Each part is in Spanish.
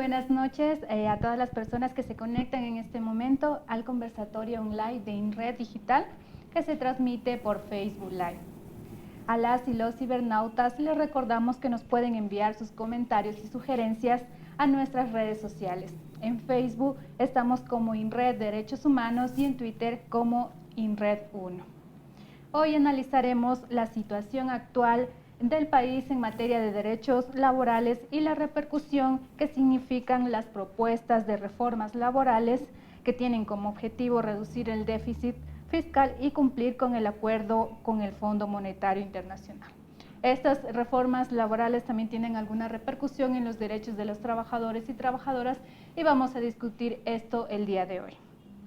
buenas noches a todas las personas que se conectan en este momento al conversatorio online de INRED Digital que se transmite por Facebook Live. A las y los cibernautas les recordamos que nos pueden enviar sus comentarios y sugerencias a nuestras redes sociales. En Facebook estamos como INRED Derechos Humanos y en Twitter como INRED 1. Hoy analizaremos la situación actual del país en materia de derechos laborales y la repercusión que significan las propuestas de reformas laborales que tienen como objetivo reducir el déficit fiscal y cumplir con el acuerdo con el Fondo Monetario Internacional. Estas reformas laborales también tienen alguna repercusión en los derechos de los trabajadores y trabajadoras y vamos a discutir esto el día de hoy.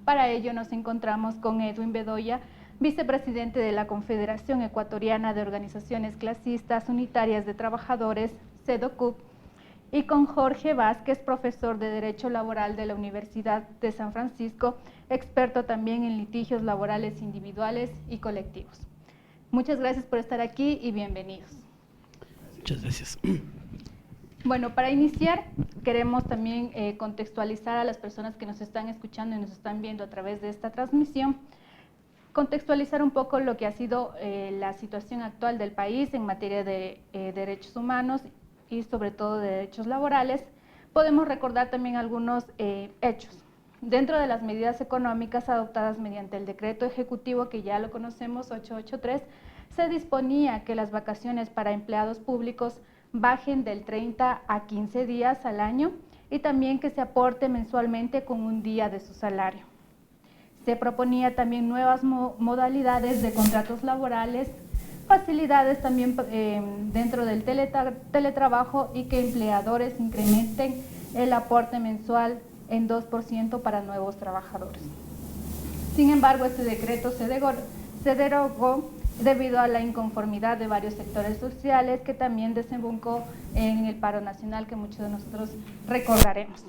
Para ello nos encontramos con Edwin Bedoya, vicepresidente de la Confederación Ecuatoriana de Organizaciones Clasistas Unitarias de Trabajadores, CEDOCUP, y con Jorge Vázquez, profesor de Derecho Laboral de la Universidad de San Francisco, experto también en litigios laborales individuales y colectivos. Muchas gracias por estar aquí y bienvenidos. Muchas gracias. Bueno, para iniciar, queremos también contextualizar a las personas que nos están escuchando y nos están viendo a través de esta transmisión, contextualizar un poco lo que ha sido la situación actual del país en materia de derechos humanos y sobre todo de derechos laborales. Podemos recordar también algunos hechos. Dentro de las medidas económicas adoptadas mediante el decreto ejecutivo, que ya lo conocemos, 883, se disponía que las vacaciones para empleados públicos bajen del 30 a 15 días al año y también que se aporte mensualmente con un día de su salario. Se proponía también nuevas modalidades de contratos laborales, facilidades también dentro del teletrabajo y que empleadores incrementen el aporte mensual en 2% para nuevos trabajadores. Sin embargo, este decreto se derogó debido a la inconformidad de varios sectores sociales que también desembocó en el paro nacional que muchos de nosotros recordaremos.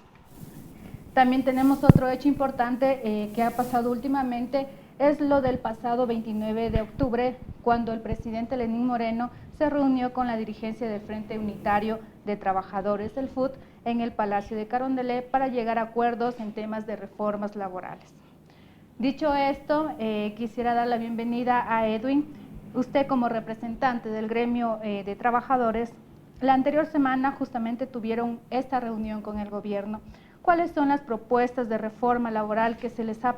También tenemos otro hecho importante que ha pasado últimamente, es lo del pasado 29 de octubre, cuando el presidente Lenín Moreno se reunió con la dirigencia del Frente Unitario de Trabajadores del FUT en el Palacio de Carondelet para llegar a acuerdos en temas de reformas laborales. Dicho esto, quisiera dar la bienvenida a Edwin. Usted como representante del gremio de trabajadores, la anterior semana justamente tuvieron esta reunión con el gobierno. ¿Cuáles son las propuestas de reforma laboral que les ha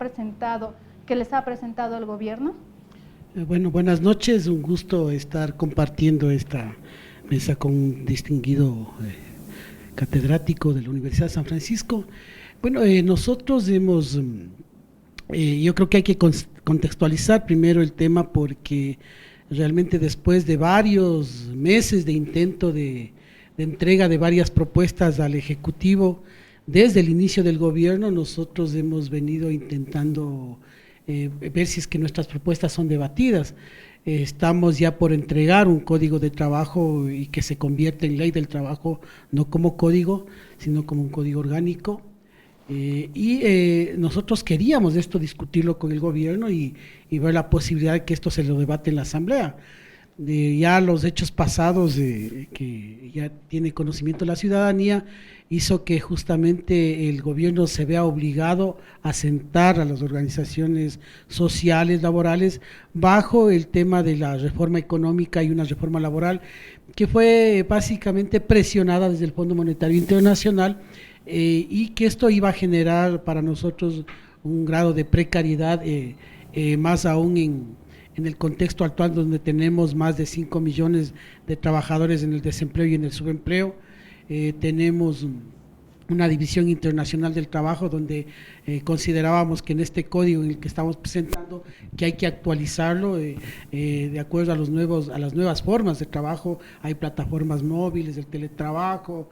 presentado el gobierno? Bueno, buenas noches, un gusto estar compartiendo esta mesa con un distinguido catedrático de la Universidad de San Francisco. Bueno, nosotros yo creo que hay que contextualizar primero el tema porque realmente después de varios meses de intento de entrega de varias propuestas al Ejecutivo, desde el inicio del gobierno nosotros hemos venido intentando ver si es que nuestras propuestas son debatidas. Estamos ya por entregar un código de trabajo y que se convierte en ley del trabajo, no como código, sino como un código orgánico. Nosotros queríamos esto discutirlo con el gobierno y ver la posibilidad de que esto se lo debate en la Asamblea. Ya los hechos pasados que ya tiene conocimiento la ciudadanía hizo que justamente el gobierno se vea obligado a sentar a las organizaciones sociales, laborales, bajo el tema de la reforma económica y una reforma laboral que fue básicamente presionada desde el Fondo Monetario Internacional y que esto iba a generar para nosotros un grado de precariedad, más aún en el contexto actual donde tenemos más de 5 millones de trabajadores en el desempleo y en el subempleo. Tenemos una división internacional del trabajo donde considerábamos que en este código en el que estamos presentando que hay que actualizarlo de acuerdo a las nuevas formas de trabajo. Hay plataformas móviles, el teletrabajo,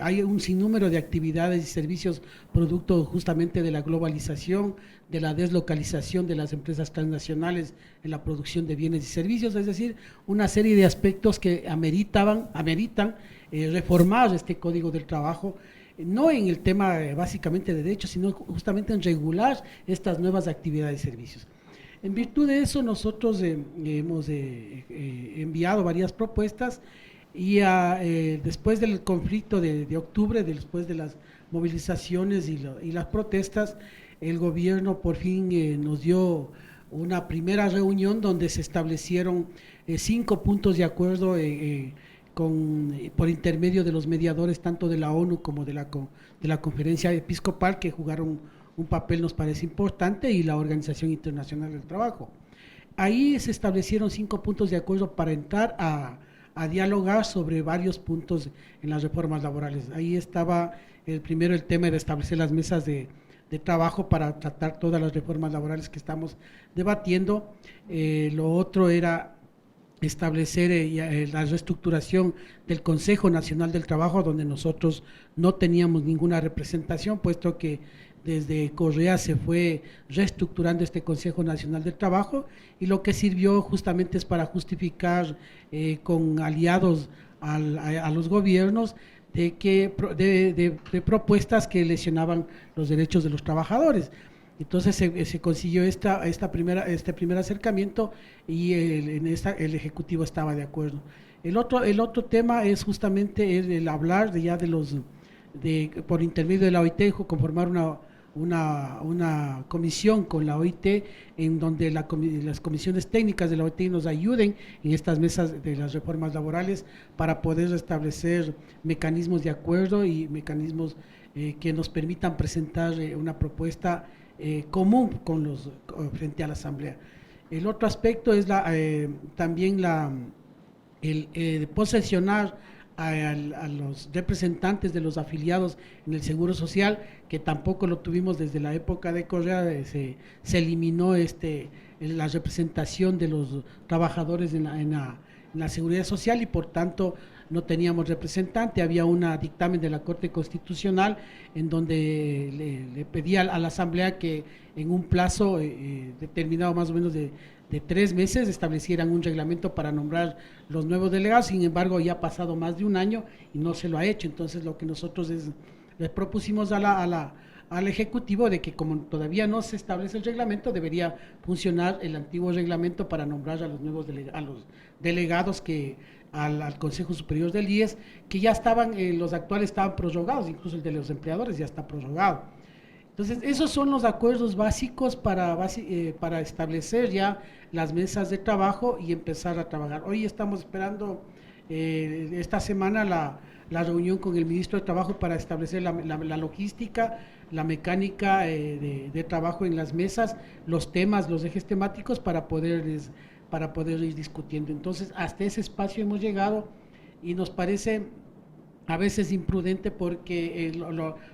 hay un sinnúmero de actividades y servicios producto justamente de la globalización, de la deslocalización de las empresas transnacionales en la producción de bienes y servicios, es decir, una serie de aspectos que ameritan reformar este Código del Trabajo, no en el tema básicamente de derechos, sino justamente en regular estas nuevas actividades y servicios. En virtud de eso, nosotros hemos enviado varias propuestas Y después del conflicto de octubre, después de las movilizaciones y las protestas, el gobierno por fin nos dio una primera reunión donde se establecieron 5 puntos de acuerdo por intermedio de los mediadores tanto de la ONU como de la Conferencia Episcopal, que jugaron un papel, nos parece importante, y la Organización Internacional del Trabajo. Ahí se establecieron 5 puntos de acuerdo para entrar a dialogar sobre varios puntos en las reformas laborales. Ahí estaba el primero, el tema de establecer las mesas de trabajo para tratar todas las reformas laborales que estamos debatiendo. Lo otro era establecer la reestructuración del Consejo Nacional del Trabajo, donde nosotros no teníamos ninguna representación, puesto que desde Correa se fue reestructurando este Consejo Nacional del Trabajo, y lo que sirvió justamente es para justificar con aliados a los gobiernos de propuestas que lesionaban los derechos de los trabajadores. Entonces se consiguió este primer acercamiento, y el Ejecutivo estaba de acuerdo. El otro tema es justamente el hablar por intermedio de la OIT, conformar una comisión con la OIT, en donde las comisiones técnicas de la OIT nos ayuden en estas mesas de las reformas laborales para poder establecer mecanismos de acuerdo y mecanismos que nos permitan presentar una propuesta común frente a la Asamblea. El otro aspecto es también el posesionar a los representantes de los afiliados en el Seguro Social, que tampoco lo tuvimos desde la época de Correa. Se eliminó la representación de los trabajadores en la Seguridad Social, y por tanto no teníamos representante. Había un dictamen de la Corte Constitucional en donde le pedía a la Asamblea que en un plazo determinado, más o menos de 3 meses, establecieran un reglamento para nombrar los nuevos delegados. Sin embargo, ya ha pasado más de un año y no se lo ha hecho. Entonces, lo que nosotros les propusimos al Ejecutivo, de que como todavía no se establece el reglamento, debería funcionar el antiguo reglamento para nombrar a los nuevos delegados al Consejo Superior del IES, que ya los actuales estaban prorrogados, incluso el de los empleadores ya está prorrogado. Entonces, esos son los acuerdos básicos para establecer ya las mesas de trabajo y empezar a trabajar. Hoy estamos esperando esta semana la reunión con el ministro de Trabajo para establecer la logística, la mecánica de trabajo en las mesas, los temas, los ejes temáticos para poder ir discutiendo. Entonces, hasta ese espacio hemos llegado, y nos parece a veces imprudente porque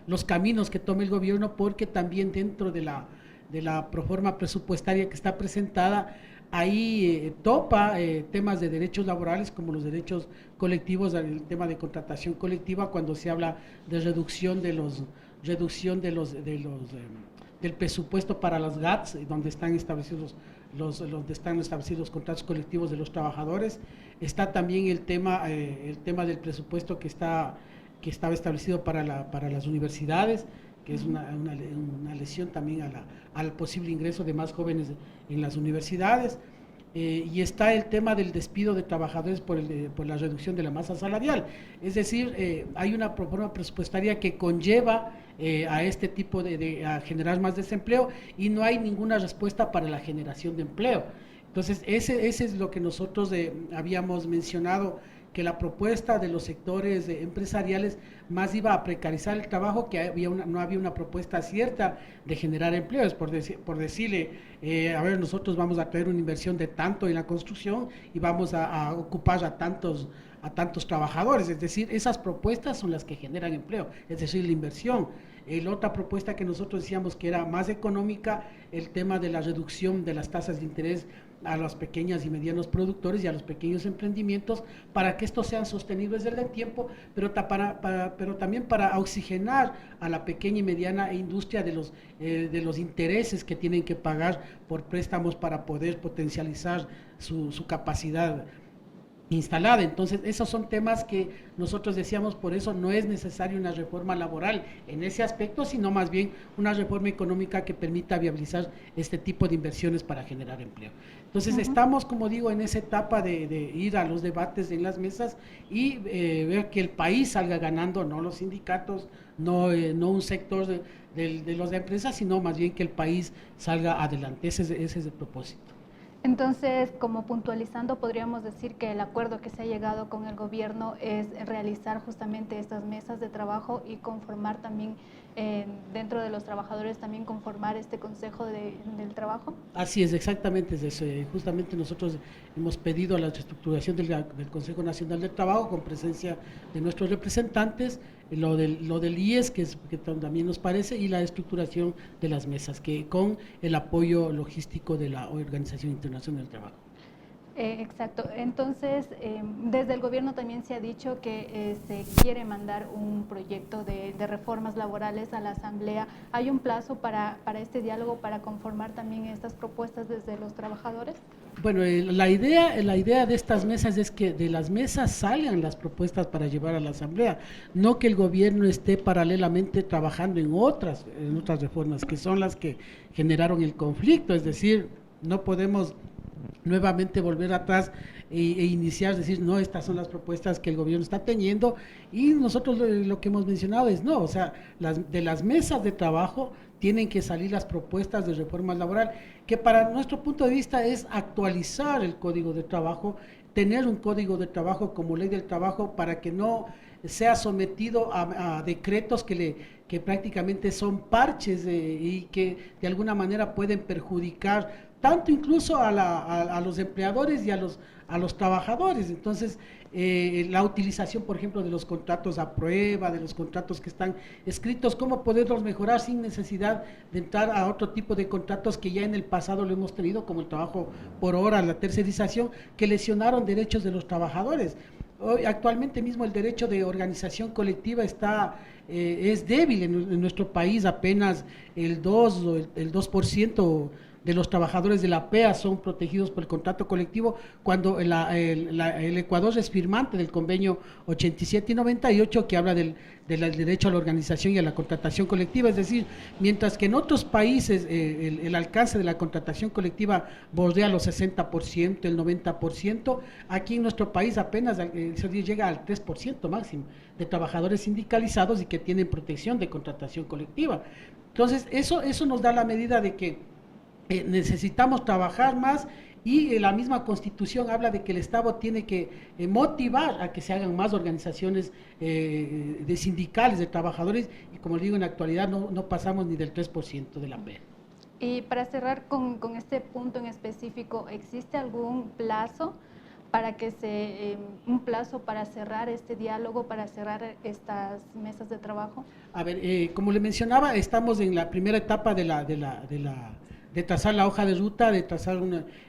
los caminos que toma el gobierno, porque también dentro de la proforma presupuestaria que está presentada, ahí topa temas de derechos laborales como los derechos colectivos, el tema de contratación colectiva, cuando se habla de reducción del presupuesto para las GATS, donde están establecidos los contratos colectivos de los trabajadores. Está también el tema del presupuesto que estaba establecido para las universidades, que es una lesión también al posible ingreso de más jóvenes en las universidades. Y está el tema del despido de trabajadores por la reducción de la masa salarial. Es decir, hay una propuesta presupuestaria que conlleva a este tipo a generar más desempleo, y no hay ninguna respuesta para la generación de empleo. Entonces, ese es lo que nosotros habíamos mencionado, que la propuesta de los sectores empresariales más iba a precarizar el trabajo, que no había una propuesta cierta de generar empleos, por decirle, a ver, nosotros vamos a traer una inversión de tanto en la construcción y vamos a ocupar a tantos trabajadores. Es decir, esas propuestas son las que generan empleo, es decir, la inversión. La otra propuesta que nosotros decíamos que era más económica, el tema de la reducción de las tasas de interés a los pequeños y medianos productores y a los pequeños emprendimientos, para que estos sean sostenibles desde el tiempo, pero también para oxigenar a la pequeña y mediana industria de los intereses que tienen que pagar por préstamos para poder potencializar su capacidad. instalada. Entonces, esos son temas que nosotros decíamos, por eso no es necesaria una reforma laboral en ese aspecto, sino más bien una reforma económica que permita viabilizar este tipo de inversiones para generar empleo. Entonces, estamos, como digo, en esa etapa de ir a los debates en las mesas y ver que el país salga ganando, no los sindicatos, no un sector de las empresas, sino más bien que el país salga adelante. Ese es el propósito. Entonces, como puntualizando, podríamos decir que el acuerdo que se ha llegado con el gobierno es realizar justamente estas mesas de trabajo y conformar también, dentro de los trabajadores, también conformar este Consejo del Trabajo. Así es, exactamente es eso. Justamente nosotros hemos pedido la reestructuración del Consejo Nacional del Trabajo con presencia de nuestros representantes, lo del IES, que también nos parece, y la estructuración de las mesas, que con el apoyo logístico de la Organización Internacional del Trabajo. Exacto. Entonces, desde el gobierno también se ha dicho que se quiere mandar un proyecto de reformas laborales a la Asamblea. ¿Hay un plazo para este diálogo, para conformar también estas propuestas desde los trabajadores? Bueno, la idea de estas mesas es que de las mesas salgan las propuestas para llevar a la Asamblea, no que el gobierno esté paralelamente trabajando en otras reformas, que son las que generaron el conflicto. Es decir, no podemos nuevamente volver atrás e iniciar, decir, no, estas son las propuestas que el gobierno está teniendo, y nosotros lo que hemos mencionado es, no, o sea, de las mesas de trabajo tienen que salir las propuestas de reforma laboral, que para nuestro punto de vista es actualizar el Código de Trabajo, tener un Código de Trabajo como ley del trabajo para que no sea sometido a decretos que prácticamente son parches y que de alguna manera pueden perjudicar tanto incluso a los empleadores y a los trabajadores. Entonces, la utilización, por ejemplo, de los contratos a prueba, de los contratos que están escritos, cómo poderlos mejorar sin necesidad de entrar a otro tipo de contratos que ya en el pasado lo hemos tenido, como el trabajo por hora, la tercerización, que lesionaron derechos de los trabajadores. Hoy, actualmente mismo el derecho de organización colectiva es débil en nuestro país. Apenas el 2 o el 2% de los trabajadores de la PEA son protegidos por el contrato colectivo, cuando el Ecuador es firmante del convenio 87 y 98, que habla del derecho a la organización y a la contratación colectiva. Es decir, mientras que en otros países el alcance de la contratación colectiva bordea los 60%, el 90%, aquí en nuestro país apenas llega al 3% máximo de trabajadores sindicalizados y que tienen protección de contratación colectiva. Entonces, eso nos da la medida de que necesitamos trabajar más, y la misma Constitución habla de que el Estado tiene que motivar a que se hagan más organizaciones de sindicales, de trabajadores, y como digo, en la actualidad no pasamos ni del 3% de la PEA. Y para cerrar con este punto en específico, ¿existe algún plazo para un plazo para cerrar este diálogo, para cerrar estas mesas de trabajo? A ver, como le mencionaba, estamos en la primera etapa de trazar la hoja de ruta, de trazar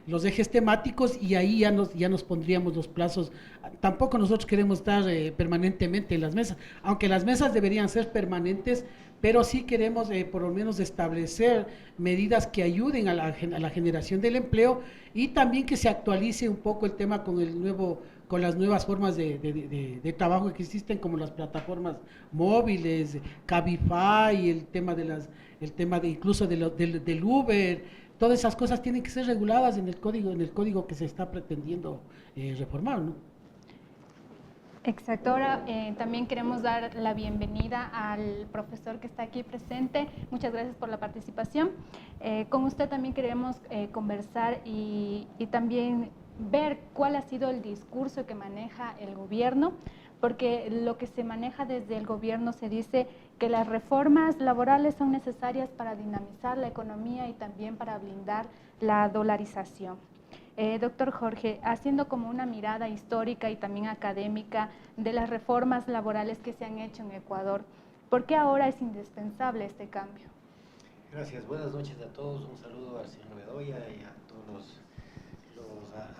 los ejes temáticos, y ahí ya nos pondríamos los plazos. Tampoco nosotros queremos estar permanentemente en las mesas, aunque las mesas deberían ser permanentes, pero sí queremos por lo menos establecer medidas que ayuden a la generación del empleo, y también que se actualice un poco el tema con las nuevas formas de trabajo que existen, como las plataformas móviles, Cabify, el tema incluso del Uber. Todas esas cosas tienen que ser reguladas en el código que se está pretendiendo reformar, ¿no? Exacto. Ahora también queremos dar la bienvenida al profesor que está aquí presente. Muchas gracias por la participación. Con usted también queremos conversar y también ver cuál ha sido el discurso que maneja el gobierno, porque lo que se maneja desde el gobierno, se dice que las reformas laborales son necesarias para dinamizar la economía y también para blindar la dolarización. Doctor Jorge, haciendo como una mirada histórica y también académica de las reformas laborales que se han hecho en Ecuador, ¿por qué ahora es indispensable este cambio? Gracias, buenas noches a todos, un saludo al señor Bedoya y a todos los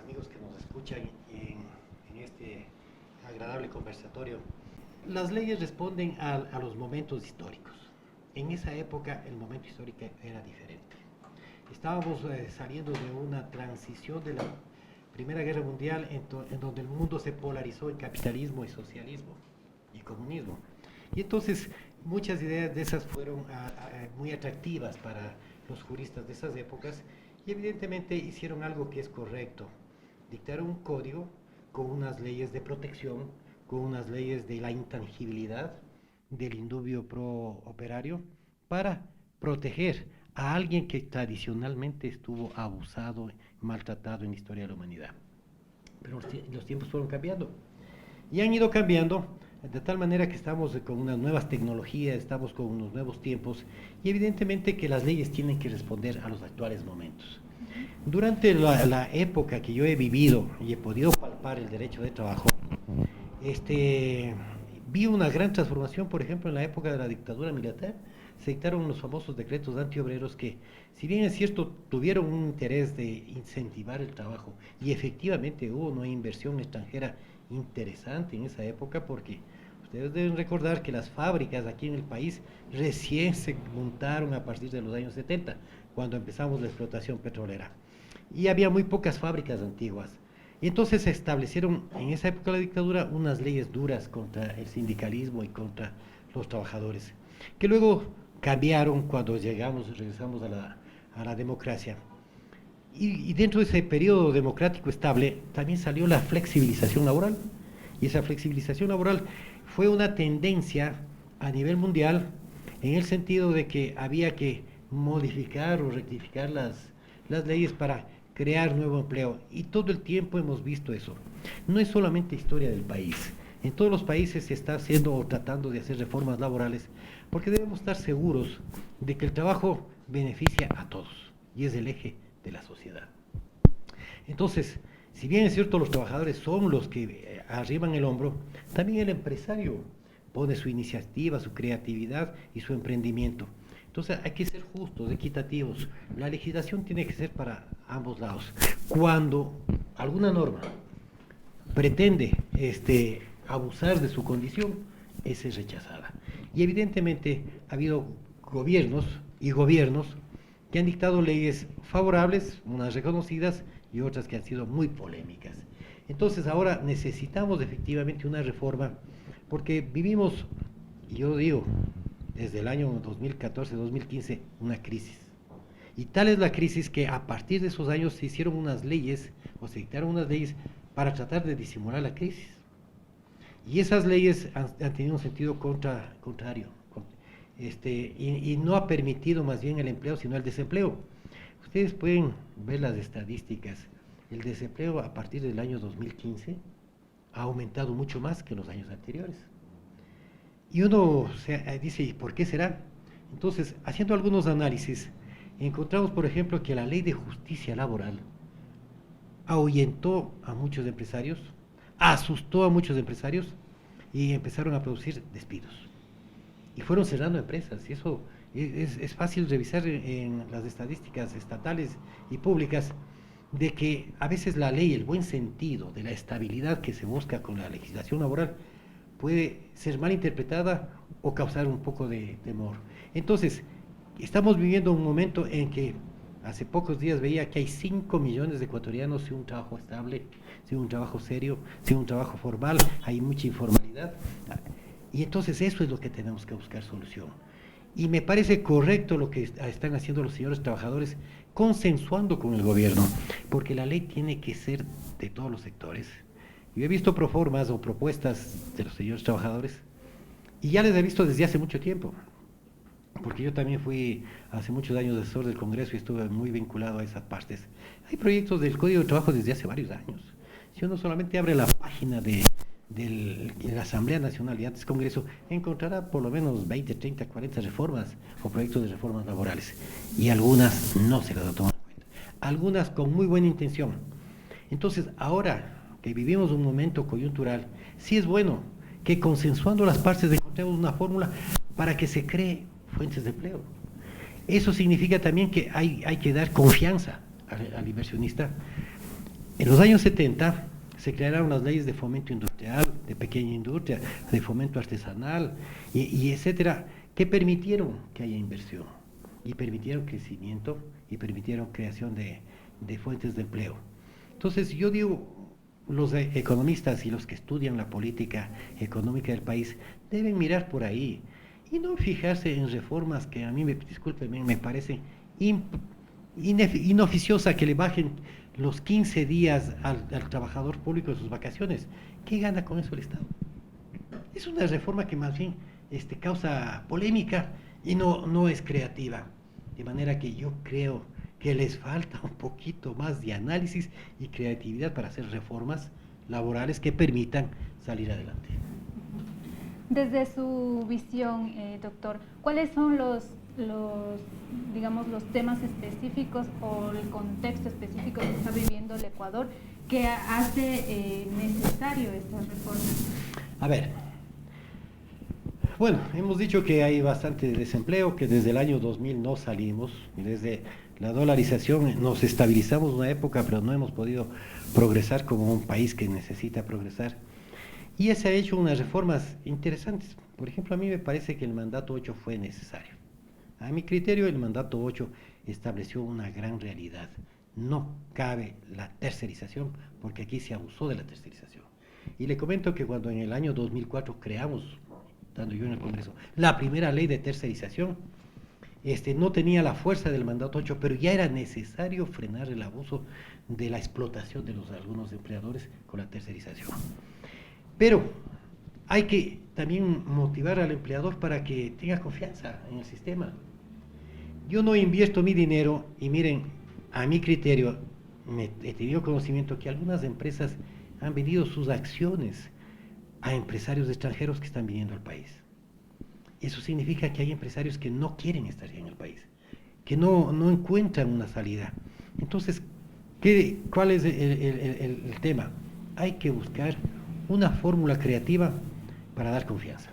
amigos que nos escuchan en este agradable conversatorio. Las leyes responden a los momentos históricos. En esa época el momento histórico era diferente. Estábamos saliendo de una transición Primera Guerra Mundial, en donde el mundo se polarizó en capitalismo y socialismo y comunismo. Y entonces muchas ideas de esas fueron muy atractivas para los juristas de esas épocas y evidentemente hicieron algo que es correcto. Dictaron un código con unas leyes de protección, con unas leyes de la intangibilidad, del indubio pro operario, para proteger a alguien que tradicionalmente estuvo abusado, maltratado en la historia de la humanidad. Pero los tiempos fueron cambiando y han ido cambiando de tal manera que estamos con unas nuevas tecnologías, estamos con unos nuevos tiempos y evidentemente que las leyes tienen que responder a los actuales momentos. Durante la época que yo he vivido y he podido palpar el derecho de trabajo, vi una gran transformación, por ejemplo, en la época de la dictadura militar. Se dictaron los famosos decretos antiobreros que, si bien es cierto, tuvieron un interés de incentivar el trabajo y efectivamente hubo una inversión extranjera interesante en esa época porque ustedes deben recordar que las fábricas aquí en el país recién se montaron a partir de los años 70, cuando empezamos la explotación petrolera. Y había muy pocas fábricas antiguas. Y entonces se establecieron en esa época de la dictadura unas leyes duras contra el sindicalismo y contra los trabajadores, que luego cambiaron cuando regresamos a la democracia. Y dentro de ese periodo democrático estable también salió la flexibilización laboral. Y esa flexibilización laboral fue una tendencia a nivel mundial en el sentido de que había que modificar o rectificar las leyes para crear nuevo empleo. Y todo el tiempo hemos visto eso. No es solamente historia del país. En todos los países se está haciendo o tratando de hacer reformas laborales porque debemos estar seguros de que el trabajo beneficia a todos y es el eje de la sociedad. Entonces, si bien es cierto los trabajadores son los que arriban el hombro, también el empresario pone su iniciativa, su creatividad y su emprendimiento. Entonces hay que ser justos, equitativos. La legislación tiene que ser para ambos lados. Cuando alguna norma pretende abusar de su condición, esa es rechazada. Y evidentemente ha habido gobiernos y gobiernos que han dictado leyes favorables, unas reconocidas y otras que han sido muy polémicas. Entonces ahora necesitamos efectivamente una reforma porque vivimos, y yo digo, desde el año 2014-2015, una crisis. Y tal es la crisis que a partir de esos años se hicieron unas leyes, o se dictaron unas leyes para tratar de disimular la crisis. Y esas leyes han tenido un sentido contrario, y no ha permitido más bien el empleo, sino el desempleo. Ustedes pueden ver las estadísticas. El desempleo a partir del año 2015 ha aumentado mucho más que en los años anteriores. Y uno dice, ¿y por qué será? Entonces, haciendo algunos análisis, encontramos, por ejemplo, que la ley de justicia laboral ahuyentó a muchos empresarios, asustó a muchos empresarios y empezaron a producir despidos. Y fueron cerrando empresas, y eso es fácil revisar en las estadísticas estatales y públicas, de que a veces la ley, el buen sentido de la estabilidad que se busca con la legislación laboral, puede ser mal interpretada o causar un poco de temor. Entonces, estamos viviendo un momento en que hace pocos días veía que hay 5 millones de ecuatorianos sin un trabajo estable, sin un trabajo serio, sin un trabajo formal, hay mucha informalidad. Y entonces eso es lo que tenemos que buscar solución. Y me parece correcto lo que están haciendo los señores trabajadores, consensuando con el gobierno, porque la ley tiene que ser de todos los sectores. Yo he visto proformas o propuestas de los señores trabajadores y ya les he visto desde hace mucho tiempo, porque yo también fui hace muchos años asesor del Congreso y estuve muy vinculado a esas partes. Hay proyectos del Código de Trabajo desde hace varios años. Si uno solamente abre la página de la Asamblea Nacional y antes Congreso, encontrará por lo menos 20, 30, 40 reformas o proyectos de reformas laborales y algunas no se las toman en cuenta, algunas con muy buena intención. Entonces, ahora que vivimos un momento coyuntural, sí es bueno que consensuando las partes encontremos una fórmula para que se cree fuentes de empleo. Eso significa también que hay que dar confianza al inversionista. En los años 70 se crearon las leyes de fomento industrial, de pequeña industria, de fomento artesanal, y etcétera, que permitieron que haya inversión, y permitieron crecimiento, y permitieron creación de fuentes de empleo. Entonces yo digo, los economistas y los que estudian la política económica del país deben mirar por ahí y no fijarse en reformas que a mí, discúlpenme, me parecen inoficiosas, que le bajen los 15 días al trabajador público de sus vacaciones. ¿Qué gana con eso el Estado? Es una reforma que más bien causa polémica y no es creativa. De manera que yo creo que les falta un poquito más de análisis y creatividad para hacer reformas laborales que permitan salir adelante. Desde su visión, doctor, ¿cuáles son digamos, los temas específicos o el contexto específico que está viviendo el Ecuador que hace necesario estas reformas? A ver, bueno, hemos dicho que hay bastante desempleo, que desde el año 2000 no salimos, desde la dolarización nos estabilizamos una época, pero no hemos podido progresar como un país que necesita progresar. Y se ha hecho unas reformas interesantes. Por ejemplo, a mí me parece que el mandato 8 fue necesario. A mi criterio, el mandato 8 estableció una gran realidad. No cabe la tercerización, porque aquí se abusó de la tercerización. Y le comento que cuando en el año 2004 creamos, estando yo en el Congreso, la primera ley de tercerización, no tenía la fuerza del mandato 8, pero ya era necesario frenar el abuso de la explotación de algunos empleadores con la tercerización. Pero hay que también motivar al empleador para que tenga confianza en el sistema. Yo no invierto mi dinero y miren, a mi criterio, he tenido conocimiento que algunas empresas han vendido sus acciones a empresarios extranjeros que están viniendo al país. Eso significa que hay empresarios que no quieren estar ya en el país, que no encuentran una salida. Entonces, ¿cuál es el tema? Hay que buscar una fórmula creativa para dar confianza,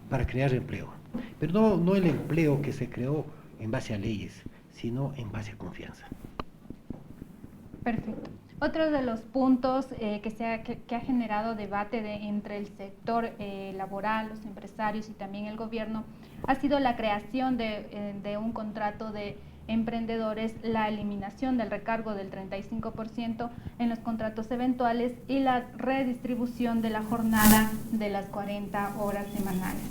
para crear empleo. Pero no el empleo que se creó en base a leyes, sino en base a confianza. Perfecto. Otro de los puntos que ha generado debate entre el sector laboral, los empresarios y también el gobierno ha sido la creación de un contrato de emprendedores, la eliminación del recargo del 35% en los contratos eventuales y la redistribución de la jornada de las 40 horas semanales.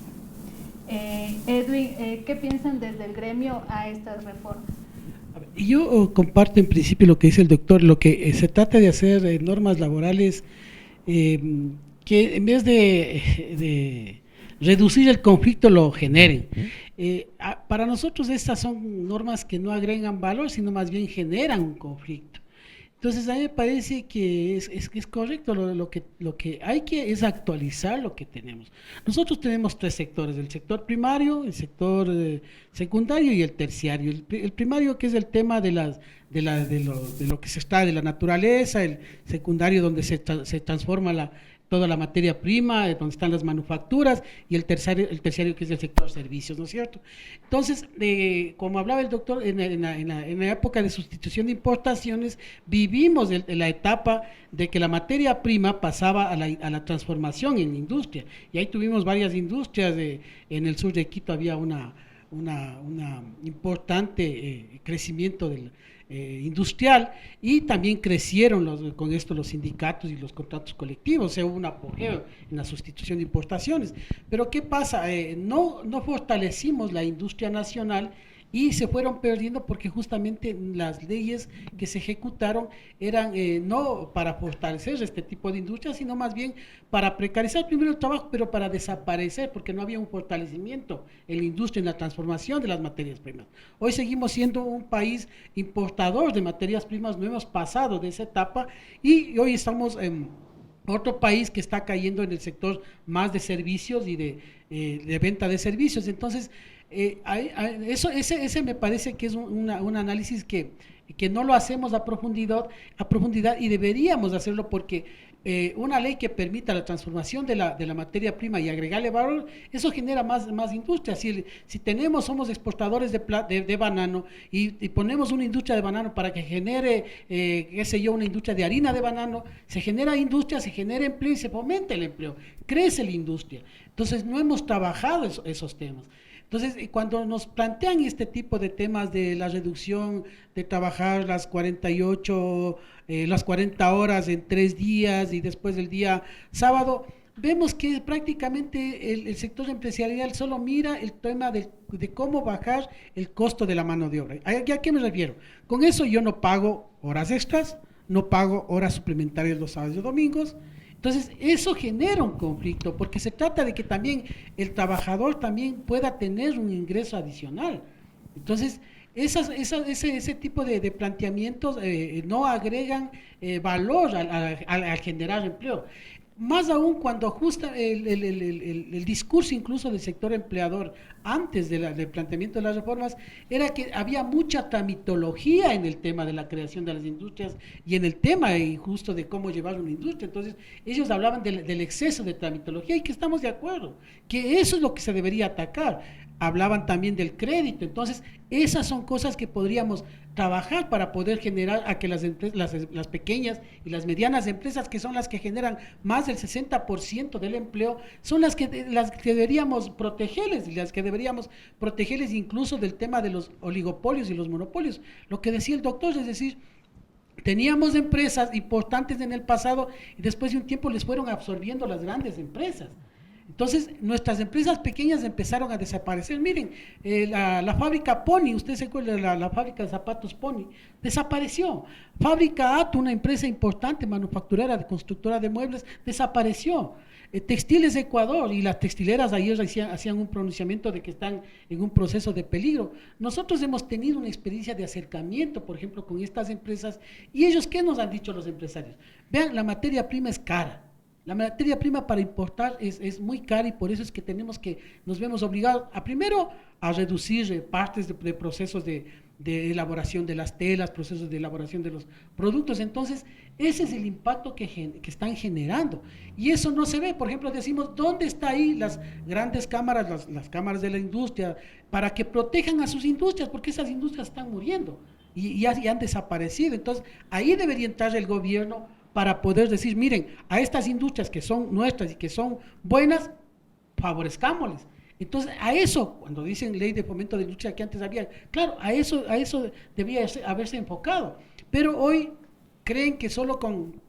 Edwin, ¿qué piensan desde el gremio a estas reformas? Yo comparto en principio lo que dice el doctor. Lo que se trata de hacer normas laborales que en vez de reducir el conflicto lo generen. Para nosotros estas son normas que no agregan valor, sino más bien generan un conflicto. Entonces a mí me parece que es correcto, lo que hay que es actualizar lo que tenemos. Nosotros tenemos tres sectores: el sector primario, el sector secundario y el terciario. El primario, que es el tema de lo que se extrae de la naturaleza; el secundario, donde se transforma toda la materia prima, donde están las manufacturas; y el terciario, que es el sector servicios, ¿no es cierto? Entonces, como hablaba el doctor, en la época de sustitución de importaciones, vivimos la etapa de que la materia prima pasaba a la transformación en industria, y ahí tuvimos varias industrias. En el sur de Quito había una importante crecimiento industrial, y también crecieron con esto los sindicatos y los contratos colectivos. O sea, hubo un apogeo en la sustitución de importaciones. Pero ¿qué pasa? No fortalecimos la industria nacional y se fueron perdiendo, porque justamente las leyes que se ejecutaron eran no para fortalecer este tipo de industria, sino más bien para precarizar primero el trabajo, pero para desaparecer, porque no había un fortalecimiento en la industria, en la transformación de las materias primas. Hoy seguimos siendo un país importador de materias primas, no hemos pasado de esa etapa, y hoy estamos en otro país que está cayendo en el sector más de servicios y de venta de servicios. Entonces, ese me parece que es un análisis que no lo hacemos a profundidad, y deberíamos hacerlo, porque una ley que permita la transformación de la materia prima y agregarle valor, eso genera más industria. Si somos exportadores de banano, y ponemos una industria de banano para que genere, una industria de harina de banano, se genera industria, se genera empleo y se fomenta el empleo, crece la industria. Entonces no hemos trabajado esos temas. Entonces, cuando nos plantean este tipo de temas de la reducción, de trabajar las 48, las 40 horas en 3 días y después del día sábado, vemos que prácticamente el sector empresarial solo mira el tema de cómo bajar el costo de la mano de obra. ¿A qué me refiero? Con eso yo no pago horas extras, no pago horas suplementarias los sábados y domingos. Entonces, eso genera un conflicto, porque se trata de que también el trabajador también pueda tener un ingreso adicional. Entonces, ese tipo de planteamientos no agregan valor al generar empleo. Más aún cuando justa el discurso incluso del sector empleador antes del planteamiento de las reformas era que había mucha tramitología en el tema de la creación de las industrias y en el tema justo de cómo llevar una industria. Entonces ellos hablaban del exceso de tramitología y que estamos de acuerdo, que eso es lo que se debería atacar. Hablaban también del crédito. Entonces esas son cosas que podríamos trabajar para poder generar a que las pequeñas y las medianas empresas, que son las que generan más del 60% del empleo, son las que deberíamos protegerles, y las que deberíamos protegerles incluso del tema de los oligopolios y los monopolios. Lo que decía el doctor, es decir, teníamos empresas importantes en el pasado y después de un tiempo les fueron absorbiendo las grandes empresas. Entonces, nuestras empresas pequeñas empezaron a desaparecer. Miren, la fábrica Pony, usted se acuerda de la fábrica de zapatos Pony, desapareció. Fábrica Ato, una empresa importante, manufacturera, constructora de muebles, desapareció. Textiles Ecuador y las textileras ayer hacían un pronunciamiento de que están en un proceso de peligro. Nosotros hemos tenido una experiencia de acercamiento, por ejemplo, con estas empresas, y ellos, ¿qué nos han dicho los empresarios? Vean, la materia prima es cara. La materia prima para importar es muy cara y por eso es que nos vemos obligados primero a reducir partes de procesos de elaboración de las telas, procesos de elaboración de los productos. Entonces, ese es el impacto que están generando. Y eso no se ve. Por ejemplo, decimos, ¿dónde están ahí las grandes cámaras, las cámaras de la industria, para que protejan a sus industrias? Porque esas industrias están muriendo y han desaparecido. Entonces, ahí debería entrar el gobierno para poder decir, miren, a estas industrias que son nuestras y que son buenas, favorezcámosles. Entonces, a eso, cuando dicen ley de fomento de industria que antes había, claro, a eso debía haberse enfocado. Pero hoy creen que solo con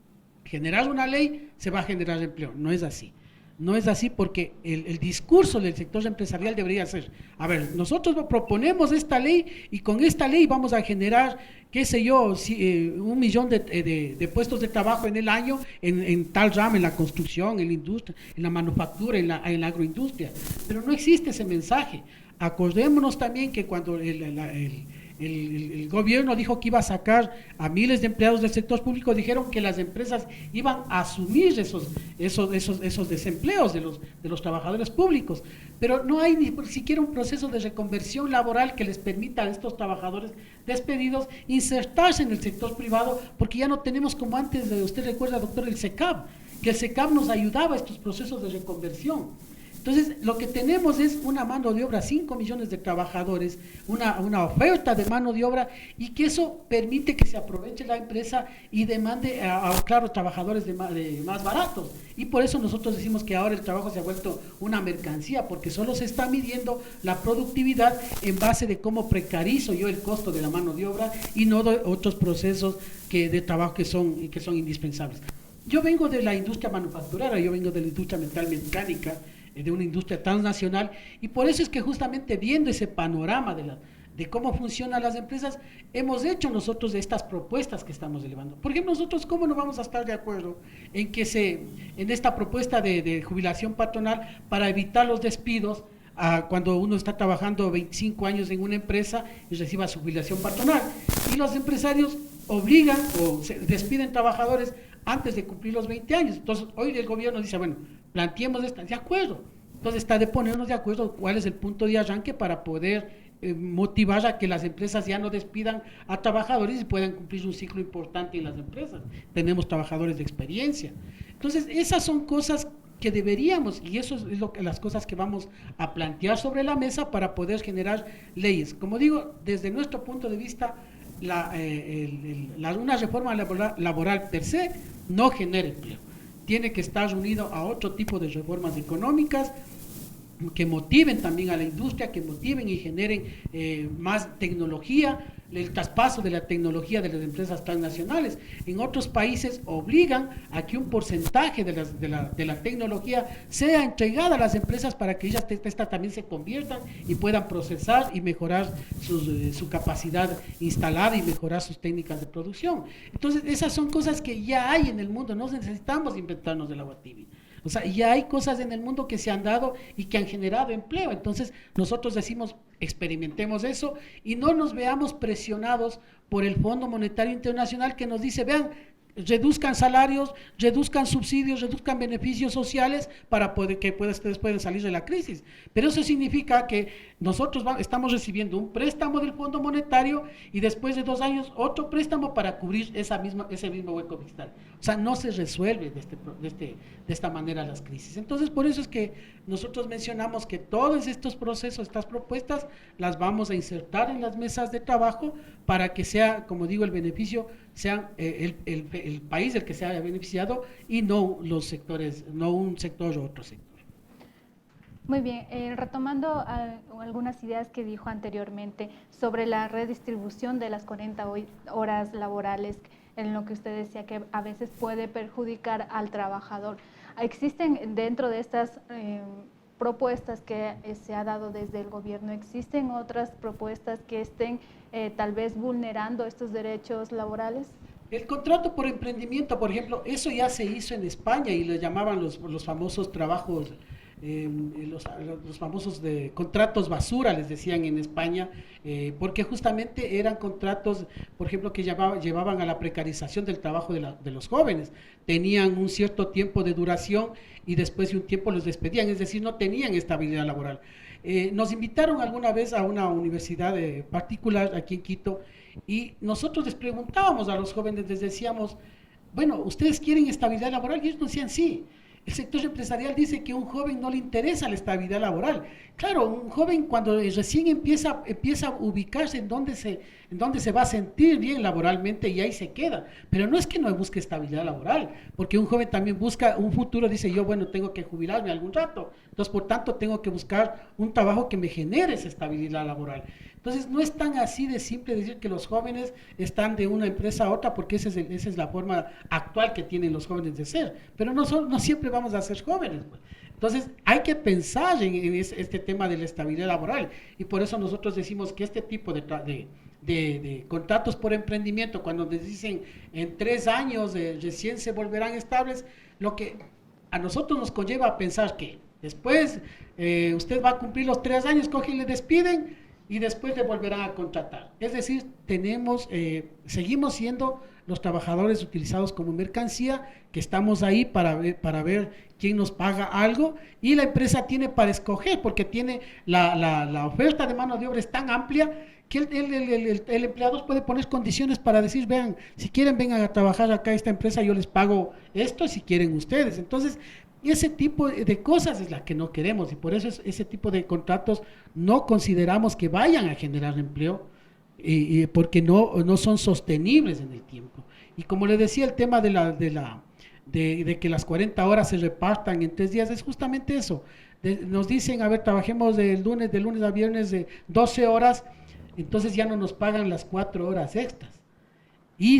generar una ley se va a generar empleo. No es así. No es así porque el discurso del sector empresarial debería ser, a ver, nosotros proponemos esta ley y con esta ley vamos a generar, qué sé yo, 1 millón de puestos de trabajo en el año en tal rama, en la construcción, en la industria, en la manufactura, en la agroindustria. Pero no existe ese mensaje. Acordémonos también que cuando el gobierno dijo que iba a sacar a miles de empleados del sector público, dijeron que las empresas iban a asumir esos desempleos de los trabajadores públicos, pero no hay ni siquiera un proceso de reconversión laboral que les permita a estos trabajadores despedidos insertarse en el sector privado, porque ya no tenemos como antes, usted recuerda, doctor, el SECAP, que el SECAP nos ayudaba a estos procesos de reconversión. Entonces, lo que tenemos es una mano de obra, 5 millones de trabajadores, una oferta de mano de obra, y que eso permite que se aproveche la empresa y demande claro, trabajadores de más baratos. Y por eso nosotros decimos que ahora el trabajo se ha vuelto una mercancía, porque solo se está midiendo la productividad en base de cómo precarizo yo el costo de la mano de obra y no de otros procesos de trabajo que son indispensables. Yo vengo de la industria manufacturera, yo vengo de la industria metal mecánica, de una industria transnacional, y por eso es que justamente viendo ese panorama de cómo funcionan las empresas, hemos hecho nosotros estas propuestas que estamos elevando. Por ejemplo, nosotros, ¿cómo no vamos a estar de acuerdo en esta propuesta de jubilación patronal para evitar los despidos cuando uno está trabajando 25 años en una empresa y reciba su jubilación patronal? Y los empresarios obligan o despiden trabajadores antes de cumplir los 20 años. Entonces, hoy el gobierno dice, bueno, planteemos esta, de acuerdo. Entonces, está de ponernos de acuerdo cuál es el punto de arranque para poder motivar a que las empresas ya no despidan a trabajadores y puedan cumplir un ciclo importante en las empresas. Tenemos trabajadores de experiencia. Entonces, esas son cosas que deberíamos, y eso es las cosas que vamos a plantear sobre la mesa para poder generar leyes. Como digo, desde nuestro punto de vista, una reforma laboral per se no genera empleo. Tiene que estar unido a otro tipo de reformas económicas que motiven también a la industria, que motiven y generen más tecnología, el traspaso de la tecnología de las empresas transnacionales. En otros países obligan a que un porcentaje de la tecnología sea entregada a las empresas para que ellas también se conviertan y puedan procesar y mejorar su capacidad instalada y mejorar sus técnicas de producción. Entonces, esas son cosas que ya hay en el mundo, no necesitamos inventarnos el agua tibia. O sea, ya hay cosas en el mundo que se han dado y que han generado empleo. Entonces, nosotros decimos, experimentemos eso y no nos veamos presionados por el Fondo Monetario Internacional que nos dice, vean, reduzcan salarios, reduzcan subsidios, reduzcan beneficios sociales para que ustedes puedan salir de la crisis. Pero eso significa que nosotros estamos recibiendo un préstamo del Fondo Monetario y después de 2 años otro préstamo para cubrir ese mismo hueco fiscal. O sea, no se resuelve de esta manera las crisis. Entonces, por eso es que nosotros mencionamos que todos estos procesos, estas propuestas, las vamos a insertar en las mesas de trabajo para que sea, como digo, el beneficio sea el país el que se haya beneficiado y no los sectores, no un sector u otro sector. Muy bien, retomando algunas ideas que dijo anteriormente sobre la redistribución de las 40 horas laborales, en lo que usted decía que a veces puede perjudicar al trabajador. ¿Existen dentro de estas propuestas que se ha dado desde el gobierno, existen otras propuestas que estén tal vez vulnerando estos derechos laborales? El contrato por emprendimiento, por ejemplo, eso ya se hizo en España y le llamaban los famosos trabajos, los famosos contratos basura, les decían en España, porque justamente eran contratos, por ejemplo, que llevaban a la precarización del trabajo de los jóvenes. Tenían un cierto tiempo de duración y después de un tiempo los despedían, es decir, no tenían estabilidad laboral. Nos invitaron alguna vez a una universidad particular aquí en Quito y nosotros les preguntábamos a los jóvenes, les decíamos, bueno, ¿ustedes quieren estabilidad laboral? Y ellos nos decían sí. El sector empresarial dice que a un joven no le interesa la estabilidad laboral. Claro, un joven cuando recién empieza a ubicarse en donde se va a sentir bien laboralmente y ahí se queda. Pero no es que no busque estabilidad laboral, porque un joven también busca un futuro, dice yo, bueno, tengo que jubilarme algún rato. Entonces, por tanto, tengo que buscar un trabajo que me genere esa estabilidad laboral. Entonces, no es tan así de simple decir que los jóvenes están de una empresa a otra, porque esa es la forma actual que tienen los jóvenes de ser. Pero no siempre vamos a ser jóvenes, pues. Entonces, hay que pensar en este tema de la estabilidad laboral. Y por eso nosotros decimos que este tipo de contratos por emprendimiento, cuando les dicen en 3 años recién se volverán estables, lo que a nosotros nos conlleva a pensar que después usted va a cumplir los 3 años, cogen y le despiden, y después le volverán a contratar. Es decir, seguimos siendo los trabajadores utilizados como mercancía, que estamos ahí para ver quién nos paga algo, y la empresa tiene para escoger, porque tiene la oferta de mano de obra es tan amplia que el empleador puede poner condiciones para decir, vean, si quieren vengan a trabajar acá a esta empresa, yo les pago esto, si quieren ustedes. Entonces, ese tipo de cosas es la que no queremos y por eso ese tipo de contratos no consideramos que vayan a generar empleo porque no son sostenibles en el tiempo. Y como le decía, el tema de que las 40 horas se repartan en 3 días es justamente eso. Nos dicen, a ver, trabajemos de lunes a viernes de 12 horas, entonces ya no nos pagan las 4 horas extras. Y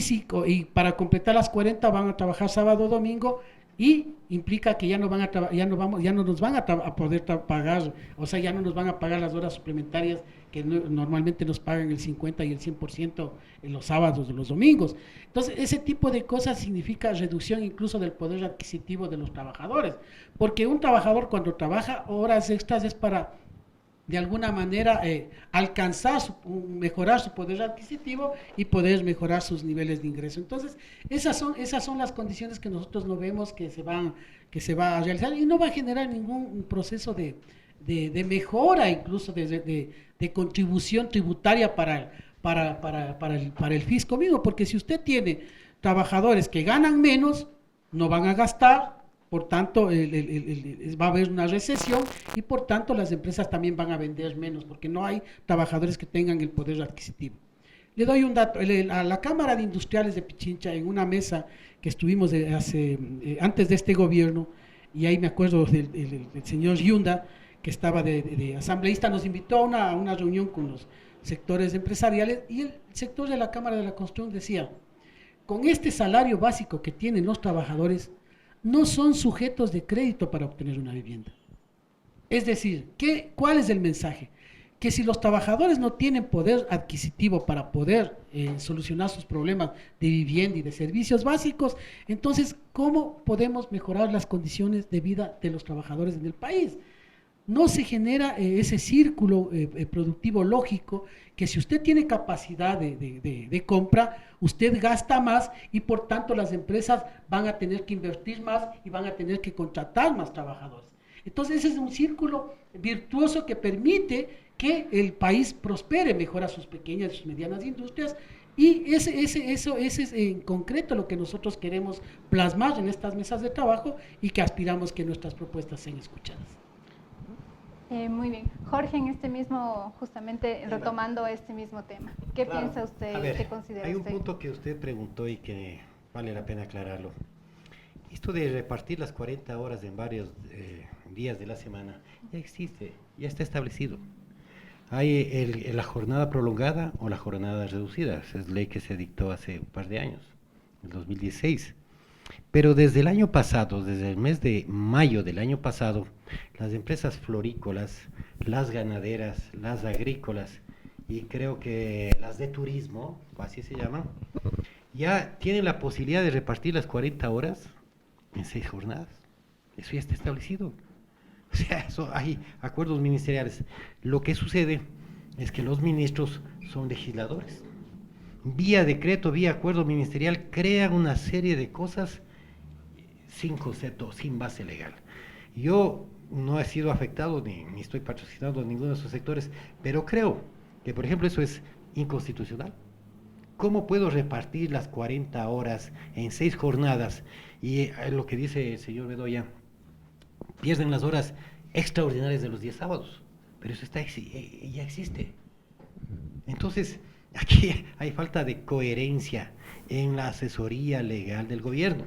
para completar las 40 van a trabajar sábado o domingo, y implica que ya no nos van a poder pagar, o sea, ya no nos van a pagar las horas suplementarias que normalmente nos pagan el 50 y el 100% en los sábados o los domingos. Entonces, ese tipo de cosas significa reducción incluso del poder adquisitivo de los trabajadores, porque un trabajador cuando trabaja horas extras es para de alguna manera mejorar su poder adquisitivo y poder mejorar sus niveles de ingreso. Entonces, esas son las condiciones que nosotros no vemos que se va a realizar y no va a generar ningún proceso de mejora, incluso de contribución tributaria para el fisco mismo, porque si usted tiene trabajadores que ganan menos, no van a gastar. Por tanto, va a haber una recesión y por tanto las empresas también van a vender menos porque no hay trabajadores que tengan el poder adquisitivo. Le doy un dato, a la Cámara de Industriales de Pichincha, en una mesa que estuvimos antes de este gobierno, y ahí me acuerdo del señor Yunda, que estaba de asambleísta, nos invitó a una reunión con los sectores empresariales y el sector de la Cámara de la Construcción decía, con este salario básico que tienen los trabajadores, no son sujetos de crédito para obtener una vivienda. Es decir, ¿cuál es el mensaje? Que si los trabajadores no tienen poder adquisitivo para poder solucionar sus problemas de vivienda y de servicios básicos, entonces, ¿cómo podemos mejorar las condiciones de vida de los trabajadores en el país? No se genera ese círculo productivo lógico que si usted tiene capacidad de compra, usted gasta más y por tanto las empresas van a tener que invertir más y van a tener que contratar más trabajadores. Entonces ese es un círculo virtuoso que permite que el país prospere, mejora sus pequeñas y sus medianas industrias y eso es en concreto lo que nosotros queremos plasmar en estas mesas de trabajo y que aspiramos que nuestras propuestas sean escuchadas. Muy bien. Jorge, en este mismo, justamente retomando este mismo tema, ¿qué piensa usted? A ver, ¿Qué considera hay un usted? punto que usted preguntó y que vale la pena aclararlo. Esto de repartir las 40 horas en varios días de la semana ya existe, ya está establecido. Hay la jornada prolongada o la jornada reducida, es ley que se dictó hace un par de años, en 2016. Pero desde el año pasado, desde el mes de mayo del año pasado, las empresas florícolas, las ganaderas, las agrícolas y creo que las de turismo, así se llaman, ya tienen la posibilidad de repartir las 40 horas en 6 jornadas. Eso ya está establecido. O sea, eso, hay acuerdos ministeriales. Lo que sucede es que los ministros son legisladores. Vía decreto, vía acuerdo ministerial, crean una serie de cosas sin concepto, sin base legal. Yo no he sido afectado ni estoy patrocinando ninguno de esos sectores, pero creo que, por ejemplo, eso es inconstitucional. ¿Cómo puedo repartir las 40 horas en 6 jornadas? Y lo que dice el señor Bedoya, pierden las horas extraordinarias de los 10 sábados, pero eso ya existe. Entonces, aquí hay falta de coherencia en la asesoría legal del gobierno.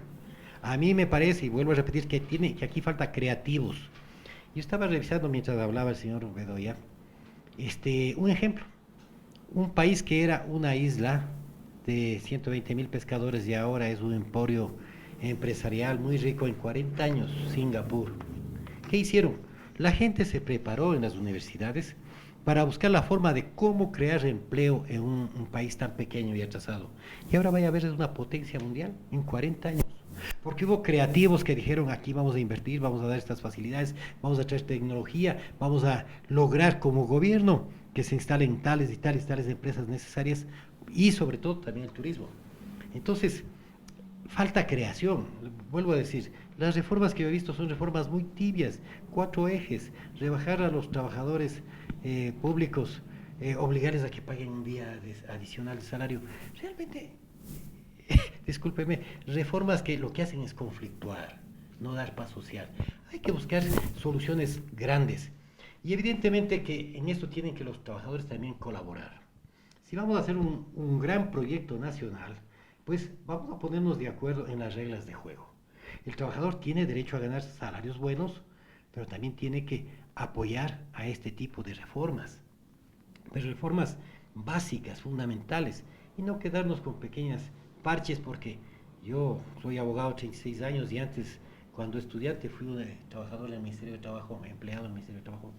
A mí me parece, y vuelvo a repetir, que aquí falta creativos. Yo estaba revisando mientras hablaba el señor Bedoya, un ejemplo. Un país que era una isla de 120,000 pescadores y ahora es un emporio empresarial muy rico en 40 años, Singapur. ¿Qué hicieron? La gente se preparó en las universidades para buscar la forma de cómo crear empleo en un país tan pequeño y atrasado. Y ahora vaya a ver, es una potencia mundial en 40 años. Porque hubo creativos que dijeron, aquí vamos a invertir, vamos a dar estas facilidades, vamos a traer tecnología, vamos a lograr como gobierno que se instalen tales y tales empresas necesarias y sobre todo también el turismo. Entonces, falta creación. Vuelvo a decir, las reformas que yo he visto son reformas muy tibias, 4 ejes, rebajar a los trabajadores públicos, obligarles a que paguen un día adicional de salario. Realmente, discúlpeme, reformas que lo que hacen es conflictuar, no dar paz social. Hay que buscar soluciones grandes. Y evidentemente que en esto tienen que los trabajadores también colaborar. Si vamos a hacer un gran proyecto nacional, pues vamos a ponernos de acuerdo en las reglas de juego. El trabajador tiene derecho a ganar salarios buenos, pero también tiene que apoyar a este tipo de reformas. Pero reformas básicas, fundamentales, y no quedarnos con pequeñas parches, porque yo soy abogado 36 años y antes, cuando estudiante, fui un trabajador del Ministerio de Trabajo, empleado del Ministerio de Trabajo.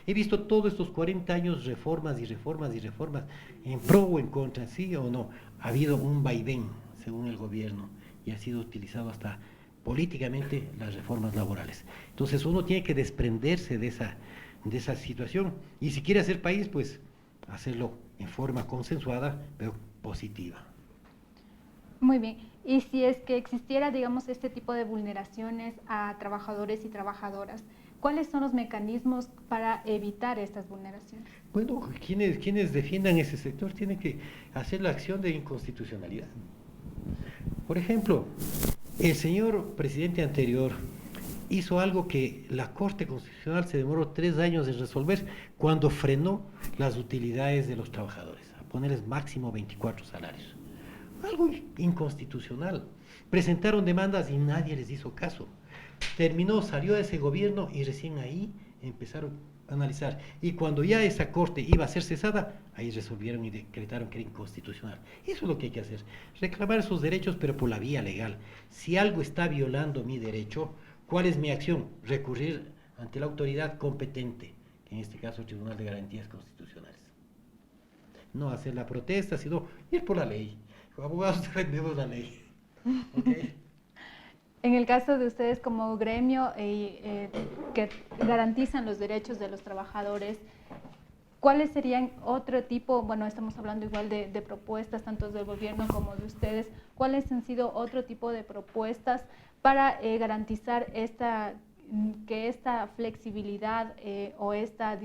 He visto todos estos 40 años reformas, en pro o en contra, sí o no. Ha habido un vaivén, según el gobierno, y ha sido utilizado hasta políticamente las reformas laborales. Entonces uno tiene que desprenderse de esa situación, y si quiere hacer país, pues hacerlo en forma consensuada, pero positiva. Muy bien. Y si es que existiera, digamos, este tipo de vulneraciones a trabajadores y trabajadoras, ¿cuáles son los mecanismos para evitar estas vulneraciones? Bueno, quienes defiendan ese sector tienen que hacer la acción de inconstitucionalidad. Por ejemplo, el señor presidente anterior hizo algo que la Corte Constitucional se demoró 3 años en resolver cuando frenó las utilidades de los trabajadores, a ponerles máximo 24 salarios. Algo inconstitucional. Presentaron demandas y nadie les hizo caso. Salió de ese gobierno y recién ahí empezaron a analizar. Y cuando ya esa corte iba a ser cesada, ahí resolvieron y decretaron que era inconstitucional. Eso es lo que hay que hacer, reclamar esos derechos, pero por la vía legal. Si algo está violando mi derecho, ¿cuál es mi acción? Recurrir ante la autoridad competente, que en este caso el Tribunal de Garantías Constitucionales. No hacer la protesta, sino ir por la ley. Como abogados defendemos la ley. ¿Okay? En el caso de ustedes como gremio que garantizan los derechos de los trabajadores, ¿cuáles serían otro tipo, bueno, estamos hablando igual de propuestas tanto del gobierno como de ustedes, cuáles han sido otro tipo de propuestas para garantizar que esta flexibilidad o esta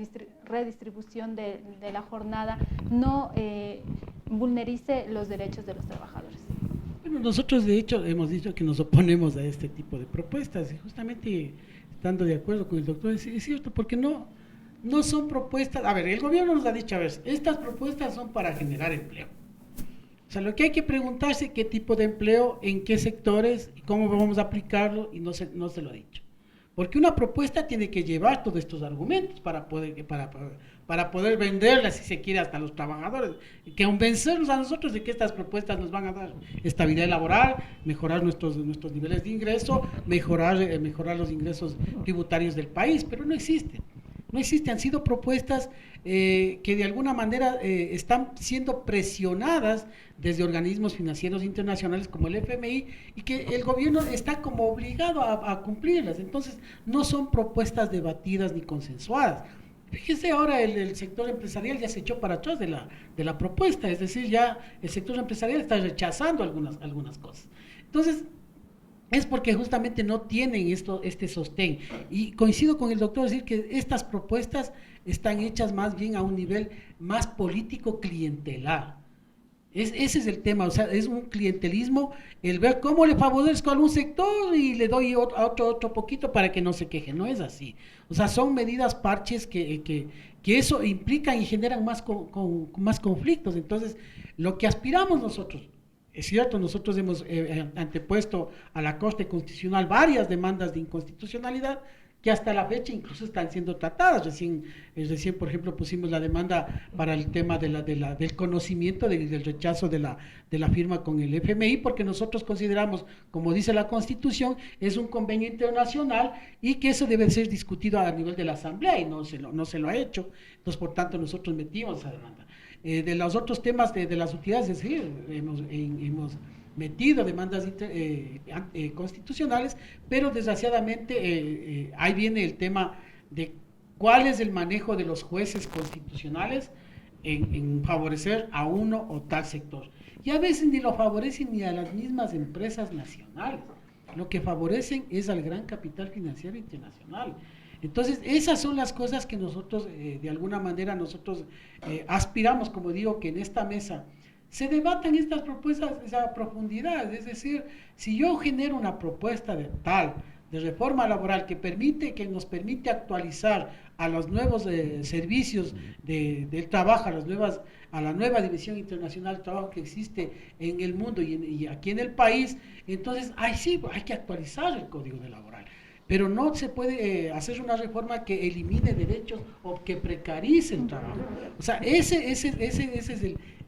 redistribución de la jornada no vulnerice los derechos de los trabajadores? Bueno, nosotros de hecho hemos dicho que nos oponemos a este tipo de propuestas y justamente estando de acuerdo con el doctor, es cierto, porque no son propuestas, a ver, el gobierno nos ha dicho, a ver, estas propuestas son para generar empleo. O sea, lo que hay que preguntarse qué tipo de empleo, en qué sectores, y cómo vamos a aplicarlo, y no se lo ha dicho. Porque una propuesta tiene que llevar todos estos argumentos para poder venderla, si se quiere, hasta a los trabajadores, que convencernos a nosotros de que estas propuestas nos van a dar estabilidad laboral, mejorar nuestros niveles de ingreso, mejorar los ingresos tributarios del país, pero no existen. No existen, han sido propuestas que de alguna manera están siendo presionadas desde organismos financieros internacionales como el FMI y que el gobierno está como obligado a cumplirlas. Entonces, no son propuestas debatidas ni consensuadas. Fíjese, ahora el sector empresarial ya se echó para atrás de la propuesta, es decir, ya el sector empresarial está rechazando algunas cosas. Entonces, es porque justamente no tienen este sostén. Y coincido con el doctor decir que estas propuestas están hechas más bien a un nivel más político clientelar. Ese es el tema, o sea, es un clientelismo, el ver cómo le favorezco a algún sector y le doy a otro poquito para que no se queje. No es así. O sea, son medidas parches que eso implican y generan más conflictos. Entonces, lo que aspiramos nosotros, es cierto, nosotros hemos antepuesto a la Corte Constitucional varias demandas de inconstitucionalidad que hasta la fecha incluso están siendo tratadas. Recién por ejemplo, pusimos la demanda para el tema del conocimiento del rechazo de la firma con el FMI, porque nosotros consideramos, como dice la Constitución, es un convenio internacional y que eso debe ser discutido a nivel de la Asamblea y no se lo ha hecho. Entonces, por tanto, nosotros metimos esa demanda. De los otros temas de las utilidades, es decir, hemos metido demandas constitucionales, pero desgraciadamente ahí viene el tema de cuál es el manejo de los jueces constitucionales en favorecer a uno o tal sector. Y a veces ni lo favorecen ni a las mismas empresas nacionales, lo que favorecen es al gran capital financiero internacional. Entonces, esas son las cosas que nosotros, de alguna manera, aspiramos, como digo, que en esta mesa se debatan estas propuestas a profundidad. Es decir, si yo genero una propuesta de reforma laboral que nos permite actualizar a los nuevos servicios del trabajo, a la nueva División Internacional del Trabajo que existe en el mundo y aquí en el país, entonces, sí, hay que actualizar el Código Laboral. Pero no se puede hacer una reforma que elimine derechos o que precarice el trabajo. O sea, ese es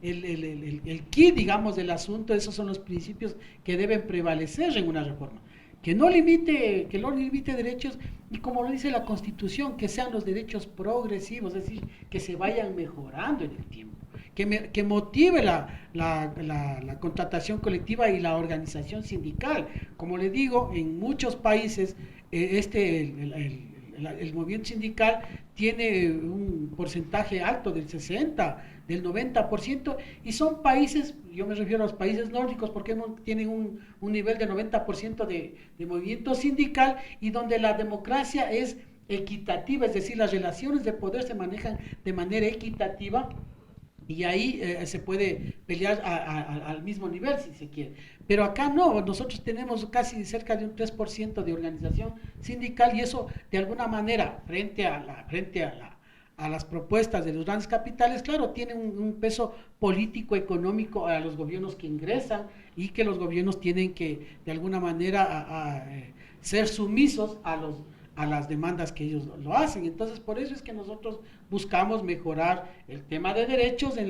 el key, digamos, del asunto. Esos son los principios que deben prevalecer en una reforma. Que no limite derechos, y como lo dice la Constitución, que sean los derechos progresivos, es decir, que se vayan mejorando en el tiempo. Que motive la contratación colectiva y la organización sindical. Como le digo, en muchos países el movimiento sindical tiene un porcentaje alto del 60%, del 90%, y son países, yo me refiero a los países nórdicos, porque tienen un nivel de 90% de movimiento sindical y donde la democracia es equitativa, es decir, las relaciones de poder se manejan de manera equitativa. Y ahí se puede pelear al mismo nivel, si se quiere. Pero acá no, nosotros tenemos casi cerca de un 3% de organización sindical y eso, de alguna manera, frente a las propuestas de los grandes capitales, claro, tiene un peso político, económico a los gobiernos que ingresan y que los gobiernos tienen que, de alguna manera, ser sumisos a las demandas que ellos lo hacen. Entonces, por eso es que nosotros buscamos mejorar el tema de derechos en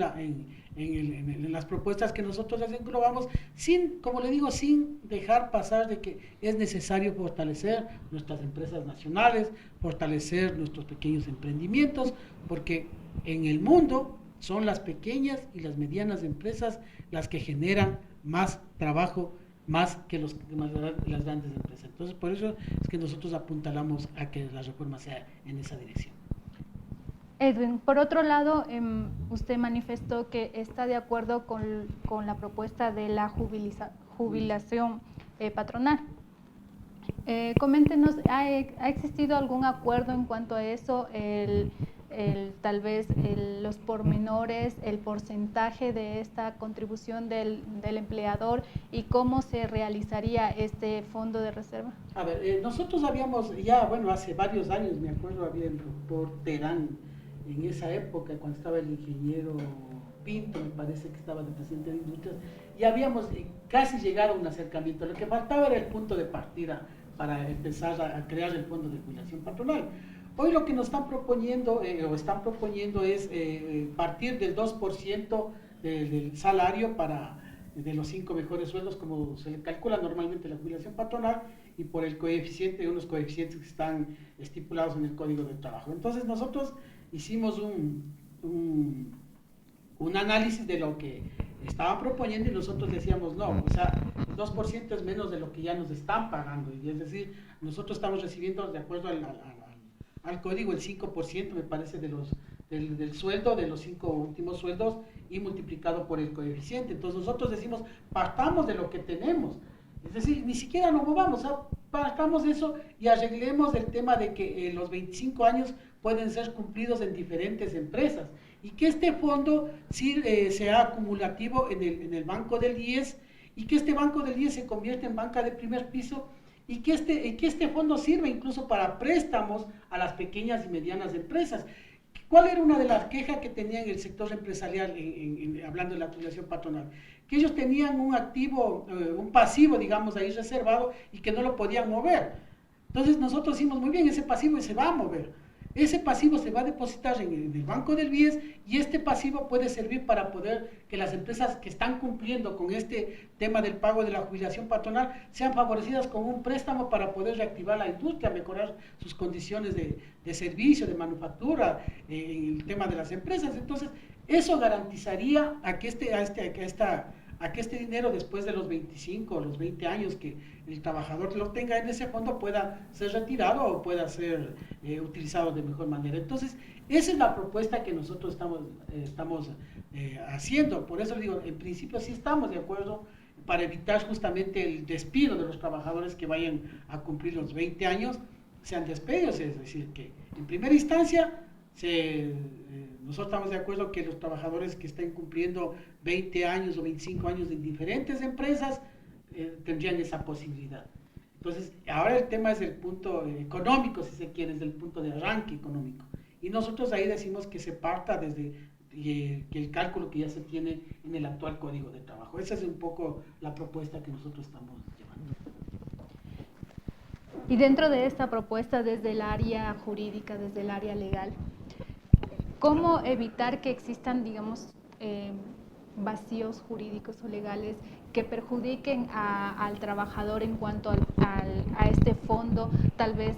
las propuestas que nosotros les englobamos, sin, como le digo, sin dejar pasar de que es necesario fortalecer nuestras empresas nacionales, fortalecer nuestros pequeños emprendimientos, porque en el mundo son las pequeñas y las medianas empresas las que generan más trabajo, más que las grandes empresas. Entonces, por eso es que nosotros apuntalamos a que la reforma sea en esa dirección. Edwin, por otro lado, usted manifestó que está de acuerdo con la propuesta de la jubilación patronal. Coméntenos, ¿ha existido algún acuerdo en cuanto a eso? Tal vez los pormenores, el porcentaje de esta contribución del empleador y cómo se realizaría este fondo de reserva. A ver, nosotros habíamos ya, bueno, hace varios años, me acuerdo, había el doctor Terán, en esa época, cuando estaba el ingeniero Pinto, me parece que estaba de presidente de Industrias, y habíamos casi llegado a un acercamiento. Lo que faltaba era el punto de partida para empezar a crear el fondo de jubilación patronal. Hoy lo que nos están proponiendo, es partir del 2% del salario de los 5 mejores sueldos, como se le calcula normalmente la jubilación patronal, y por el coeficiente, unos coeficientes que están estipulados en el Código de Trabajo. Entonces nosotros hicimos un análisis de lo que estaban proponiendo y nosotros decíamos no, o sea, el 2% es menos de lo que ya nos están pagando, y es decir, nosotros estamos recibiendo, de acuerdo al código, el 5%, me parece, del sueldo, de los 5 últimos sueldos, y multiplicado por el coeficiente. Entonces nosotros decimos, partamos de lo que tenemos, es decir, ni siquiera nos movamos, o sea, partamos de eso y arreglemos el tema de que los 25 años pueden ser cumplidos en diferentes empresas, y que este fondo sí, sea acumulativo en el banco del IES, y que este banco del IES se convierta en banca de primer piso, y que este fondo sirva incluso para préstamos a las pequeñas y medianas empresas. ¿Cuál era una de las quejas que tenían el sector empresarial, hablando de la jubilación patronal? Que ellos tenían un activo, un pasivo, digamos, ahí reservado, y que no lo podían mover. Entonces nosotros decimos, muy bien, ese pasivo se va a mover. Ese pasivo se va a depositar en el banco del BIES, y este pasivo puede servir para poder que las empresas que están cumpliendo con este tema del pago de la jubilación patronal sean favorecidas con un préstamo para poder reactivar la industria, mejorar sus condiciones de servicio, de manufactura, el tema de las empresas. Entonces, eso garantizaría a que este dinero, después de los 25 o los 20 años que el trabajador lo tenga en ese fondo, pueda ser retirado o pueda ser utilizado de mejor manera. Entonces, esa es la propuesta que nosotros estamos haciendo. Por eso digo, en principio sí estamos de acuerdo, para evitar justamente el despido de los trabajadores que vayan a cumplir los 20 años, sean despedidos, es decir, que en primera instancia nosotros estamos de acuerdo que los trabajadores que estén cumpliendo 20 años o 25 años en diferentes empresas tendrían esa posibilidad. Entonces, ahora el tema es el punto económico, si se quiere, es el punto de arranque económico. Y nosotros ahí decimos que se parta desde que el cálculo que ya se tiene en el actual Código de Trabajo. Esa es un poco la propuesta que nosotros estamos llevando. Y dentro de esta propuesta, desde el área jurídica, desde el área legal, ¿cómo evitar que existan, digamos, vacíos jurídicos o legales que perjudiquen al trabajador en cuanto a este fondo, tal vez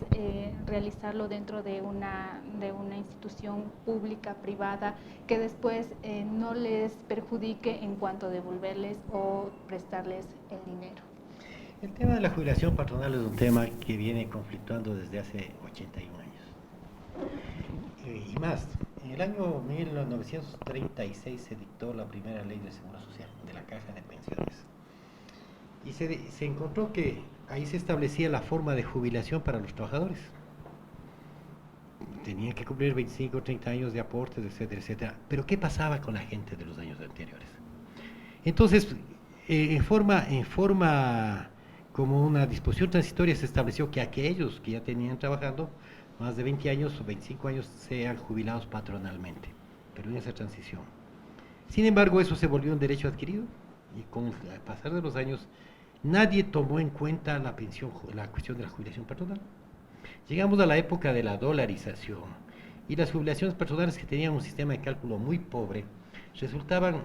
realizarlo dentro de una institución pública, privada, que después no les perjudique en cuanto a devolverles o prestarles el dinero? El tema de la jubilación patronal es un tema que viene conflictuando desde hace 81 años. Y más, en el año 1936 se dictó la primera ley del Seguro Social, de la Caja de Pensiones. Y se encontró que ahí se establecía la forma de jubilación para los trabajadores. Tenían que cumplir 25 o 30 años de aportes, etcétera, etcétera. Pero ¿qué pasaba con la gente de los años anteriores? Entonces, en forma como una disposición transitoria, se estableció que aquellos que ya tenían trabajando más de 20 años o 25 años sean jubilados patronalmente, pero en esa transición. Sin embargo, eso se volvió un derecho adquirido, y con el pasar de los años nadie tomó en cuenta la cuestión de la jubilación patronal. Llegamos a la época de la dolarización y las jubilaciones personales que tenían un sistema de cálculo muy pobre resultaban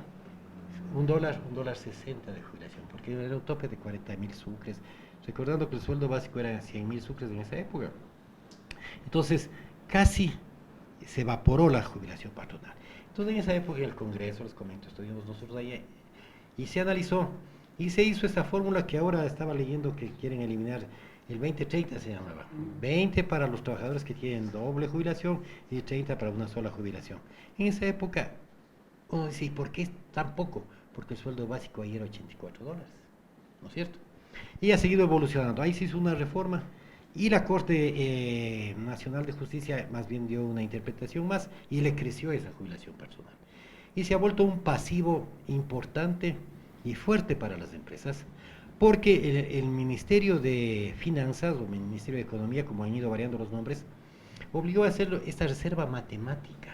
un dólar 60 de jubilación, porque era un tope de 40.000 sucres, recordando que el sueldo básico era 100.000 sucres en esa época. Entonces, casi se evaporó la jubilación patronal. Entonces, en esa época, en el Congreso, les comento, estuvimos nosotros ahí, y se analizó, y se hizo esta fórmula que ahora estaba leyendo que quieren eliminar, el 20-30 se llamaba, 20 para los trabajadores que tienen doble jubilación y 30 para una sola jubilación. En esa época, uno dice, ¿y por qué es tan poco? Porque el sueldo básico ahí era $84, ¿no es cierto? Y ha seguido evolucionando. Ahí se hizo una reforma y la Corte Nacional de Justicia más bien dio una interpretación más y le creció esa jubilación personal. Y se ha vuelto un pasivo importante y fuerte para las empresas, porque el Ministerio de Finanzas o Ministerio de Economía, como han ido variando los nombres, obligó a hacer esta reserva matemática.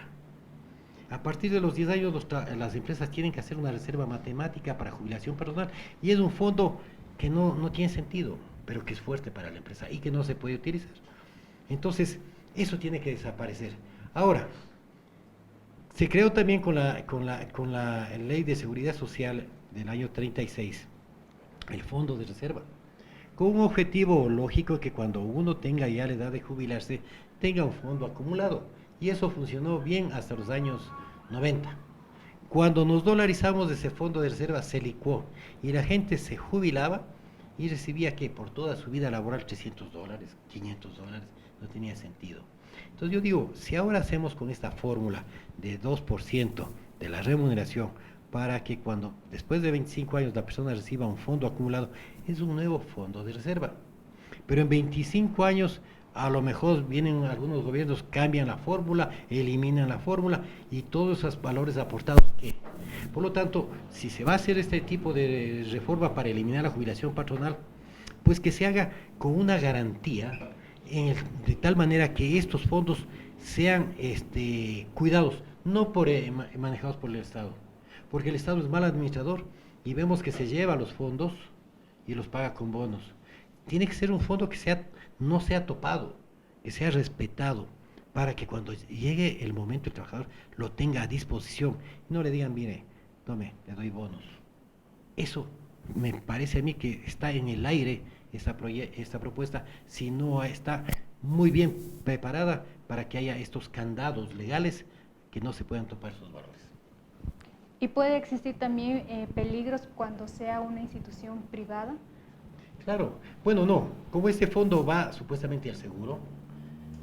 A partir de los 10 años las empresas tienen que hacer una reserva matemática para jubilación personal y es un fondo que no tiene sentido, pero que es fuerte para la empresa y que no se puede utilizar. Entonces, eso tiene que desaparecer. Ahora, se creó también con la Ley de Seguridad Social del año 36, el Fondo de Reserva, con un objetivo lógico que cuando uno tenga ya la edad de jubilarse, tenga un fondo acumulado. Y eso funcionó bien hasta los años 90. Cuando nos dolarizamos, ese fondo de reserva se licuó y la gente se jubilaba y recibía que por toda su vida laboral $300, $500, no tenía sentido. Entonces yo digo, si ahora hacemos con esta fórmula de 2% de la remuneración para que cuando después de 25 años la persona reciba un fondo acumulado, es un nuevo fondo de reserva. Pero en 25 años a lo mejor vienen algunos gobiernos, cambian la fórmula, eliminan la fórmula y todos esos valores aportados que. Por lo tanto, si se va a hacer este tipo de reforma para eliminar la jubilación patronal, pues que se haga con una garantía de tal manera que estos fondos sean cuidados, no manejados por el Estado, porque el Estado es mal administrador y vemos que se lleva los fondos y los paga con bonos. Tiene que ser un fondo que no sea topado, que sea respetado, para que cuando llegue el momento el trabajador lo tenga a disposición y no le digan, mire, tome, le doy bonos. Eso me parece a mí que está en el aire esta propuesta, si no está muy bien preparada para que haya estos candados legales que no se puedan topar esos valores. ¿Y puede existir también peligros cuando sea una institución privada? Claro, bueno, no, como este fondo va supuestamente al seguro,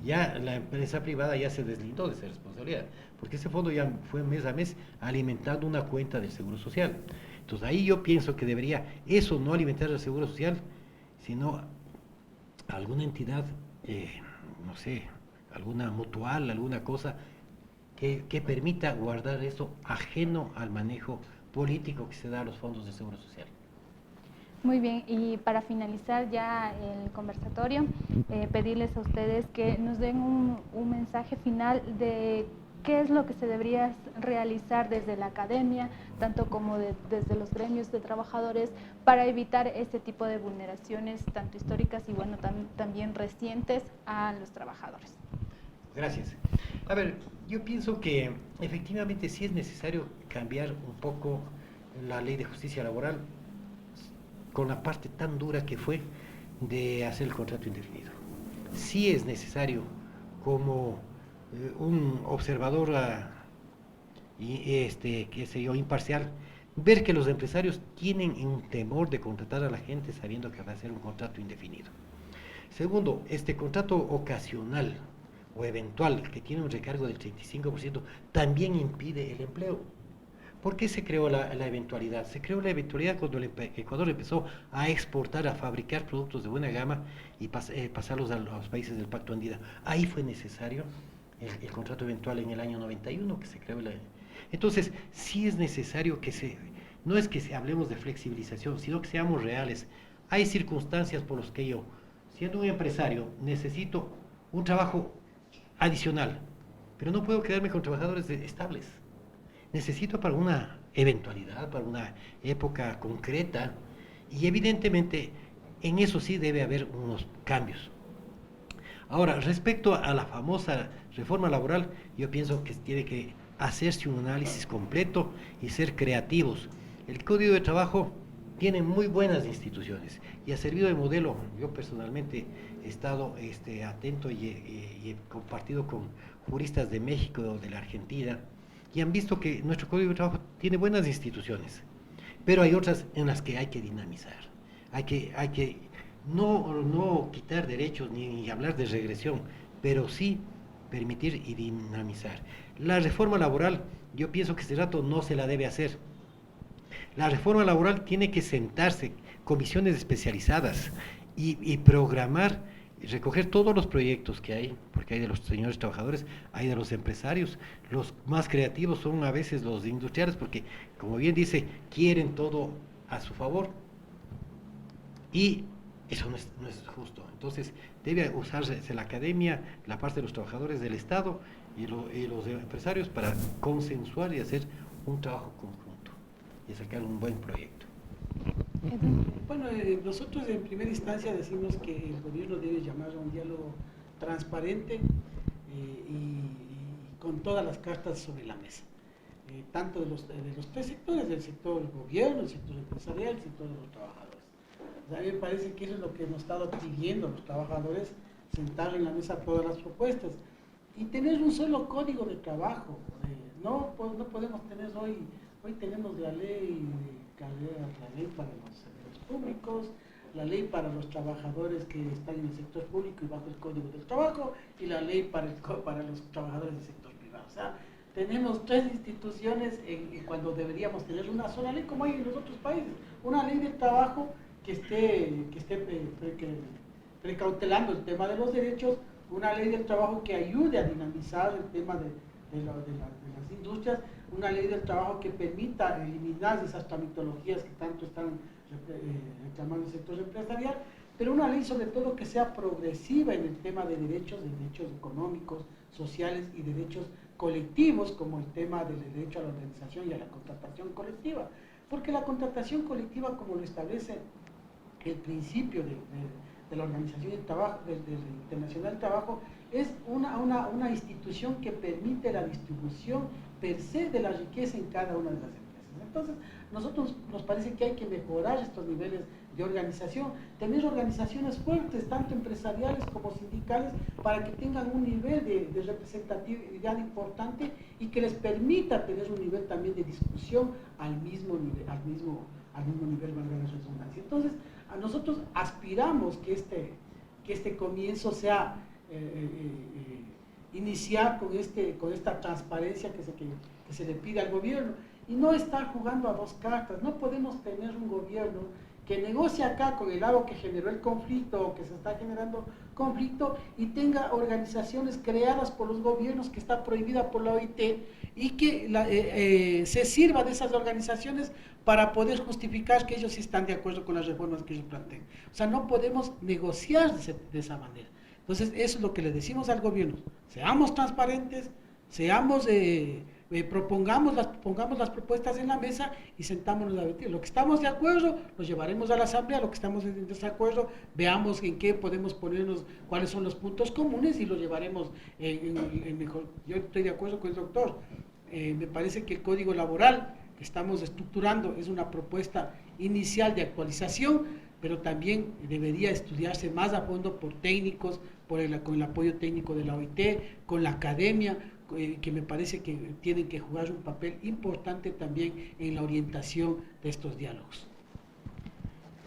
ya la empresa privada ya se deslindó de esa responsabilidad, porque ese fondo ya fue mes a mes alimentando una cuenta del Seguro Social. Entonces ahí yo pienso que debería eso no alimentar el Seguro Social, sino alguna entidad, no sé, alguna mutual, alguna cosa que permita guardar eso ajeno al manejo político que se da a los fondos del Seguro Social. Muy bien, y para finalizar ya el conversatorio, pedirles a ustedes que nos den un mensaje final de qué es lo que se debería realizar desde la academia, tanto como desde los gremios de trabajadores, para evitar este tipo de vulneraciones, tanto históricas y bueno, también recientes a los trabajadores. Gracias. A ver, yo pienso que efectivamente sí es necesario cambiar un poco la ley de justicia laboral con la parte tan dura que fue de hacer el contrato indefinido. Sí es necesario, como un observador imparcial, ver que los empresarios tienen un temor de contratar a la gente sabiendo que va a ser un contrato indefinido. Segundo, este contrato ocasional o eventual que tiene un recargo del 35% también impide el empleo. ¿Por qué se creó la eventualidad? Se creó la eventualidad cuando Ecuador empezó a exportar, a fabricar productos de buena gama y pasarlos a los países del Pacto Andino. Ahí fue necesario el contrato eventual en el año 91 que se creó. Entonces, sí es necesario no es que hablemos de flexibilización, sino que seamos reales. Hay circunstancias por las que yo, siendo un empresario, necesito un trabajo adicional, pero no puedo quedarme con trabajadores estables. Necesito para una eventualidad, para una época concreta, y evidentemente en eso sí debe haber unos cambios. Ahora, respecto a la famosa reforma laboral, yo pienso que tiene que hacerse un análisis completo y ser creativos. El Código de Trabajo tiene muy buenas instituciones y ha servido de modelo. Yo personalmente he estado atento y he compartido con juristas de México o de la Argentina y han visto que nuestro Código de Trabajo tiene buenas instituciones, pero hay otras en las que hay que dinamizar. Hay que no quitar derechos ni hablar de regresión, pero sí permitir y dinamizar. La reforma laboral, yo pienso que este rato no se la debe hacer. La reforma laboral tiene que sentarse, comisiones especializadas y programar, recoger todos los proyectos que hay, porque hay de los señores trabajadores, hay de los empresarios. Los más creativos son a veces los industriales, porque, como bien dice, quieren todo a su favor y eso no es justo. Entonces, debe usarse la academia, la parte de los trabajadores del Estado y los empresarios para consensuar y hacer un trabajo conjunto y sacar un buen proyecto. Bueno, nosotros en primera instancia decimos que el gobierno debe llamar a un diálogo transparente y con todas las cartas sobre la mesa, tanto de los tres sectores, del sector gobierno, el sector empresarial, el sector de los trabajadores. O sea, a mí me parece que eso es lo que hemos estado pidiendo los trabajadores, sentar en la mesa todas las propuestas y tener un solo código de trabajo. No podemos tener hoy tenemos la ley para los públicos, la ley para los trabajadores que están en el sector público y bajo el Código del Trabajo, y la ley para los trabajadores del sector privado. O sea, tenemos tres instituciones cuando deberíamos tener una sola ley, como hay en los otros países. Una ley del trabajo que esté precautelando el tema de los derechos, una ley del trabajo que ayude a dinamizar el tema de las industrias, una ley del trabajo que permita eliminar esas tramitologías que tanto están reclamando el sector empresarial, pero una ley sobre todo que sea progresiva en el tema de derechos económicos, sociales y derechos colectivos, como el tema del derecho a la organización y a la contratación colectiva, porque la contratación colectiva, como lo establece el principio de la Organización del Trabajo, del Internacional del Trabajo, es una institución que permite la distribución per se de la riqueza en cada una de las empresas. Entonces, nosotros nos parece que hay que mejorar estos niveles de organización, tener organizaciones fuertes, tanto empresariales como sindicales, para que tengan un nivel de representatividad importante y que les permita tener un nivel también de discusión al mismo nivel, valga la redundancia. Entonces, a nosotros aspiramos que este comienzo sea iniciar con esta transparencia que se le pide al gobierno y no estar jugando a dos cartas. No podemos tener un gobierno que negocie acá con el lado que generó el conflicto o que se está generando conflicto y tenga organizaciones creadas por los gobiernos que está prohibida por la OIT y que se sirva de esas organizaciones para poder justificar que ellos sí están de acuerdo con las reformas que ellos plantean. O sea, no podemos negociar de esa manera. Entonces, eso es lo que le decimos al gobierno. Seamos transparentes, pongamos las propuestas en la mesa y sentámonos a debatir. Lo que estamos de acuerdo, lo llevaremos a la asamblea, lo que estamos en desacuerdo, veamos en qué podemos ponernos, cuáles son los puntos comunes y lo llevaremos en mejor. Yo estoy de acuerdo con el doctor. Me parece que el código laboral que estamos estructurando es una propuesta inicial de actualización, pero también debería estudiarse más a fondo por técnicos, con el apoyo técnico de la OIT, con la academia, que me parece que tienen que jugar un papel importante también en la orientación de estos diálogos.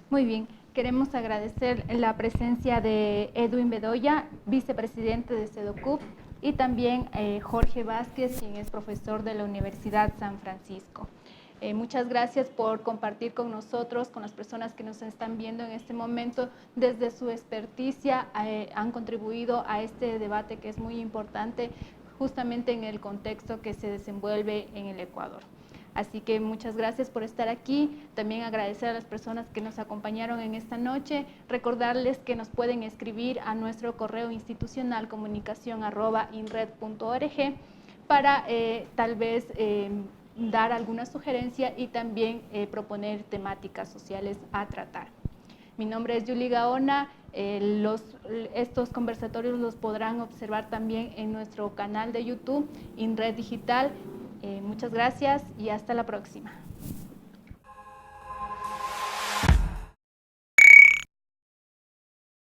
Muy bien, queremos agradecer la presencia de Edwin Bedoya, vicepresidente de CEDOCUP, y también Jorge Vázquez, quien es profesor de la Universidad San Francisco. Muchas gracias por compartir con nosotros, con las personas que nos están viendo en este momento. Desde su experticia han contribuido a este debate que es muy importante justamente en el contexto que se desenvuelve en el Ecuador. Así que muchas gracias por estar aquí. También agradecer a las personas que nos acompañaron en esta noche. Recordarles que nos pueden escribir a nuestro correo institucional comunicación@inred.org para tal vez dar alguna sugerencia y también proponer temáticas sociales a tratar. Mi nombre es Yuli Gaona Estos conversatorios los podrán observar también en nuestro canal de YouTube, INRED Digital. Muchas gracias y hasta la próxima.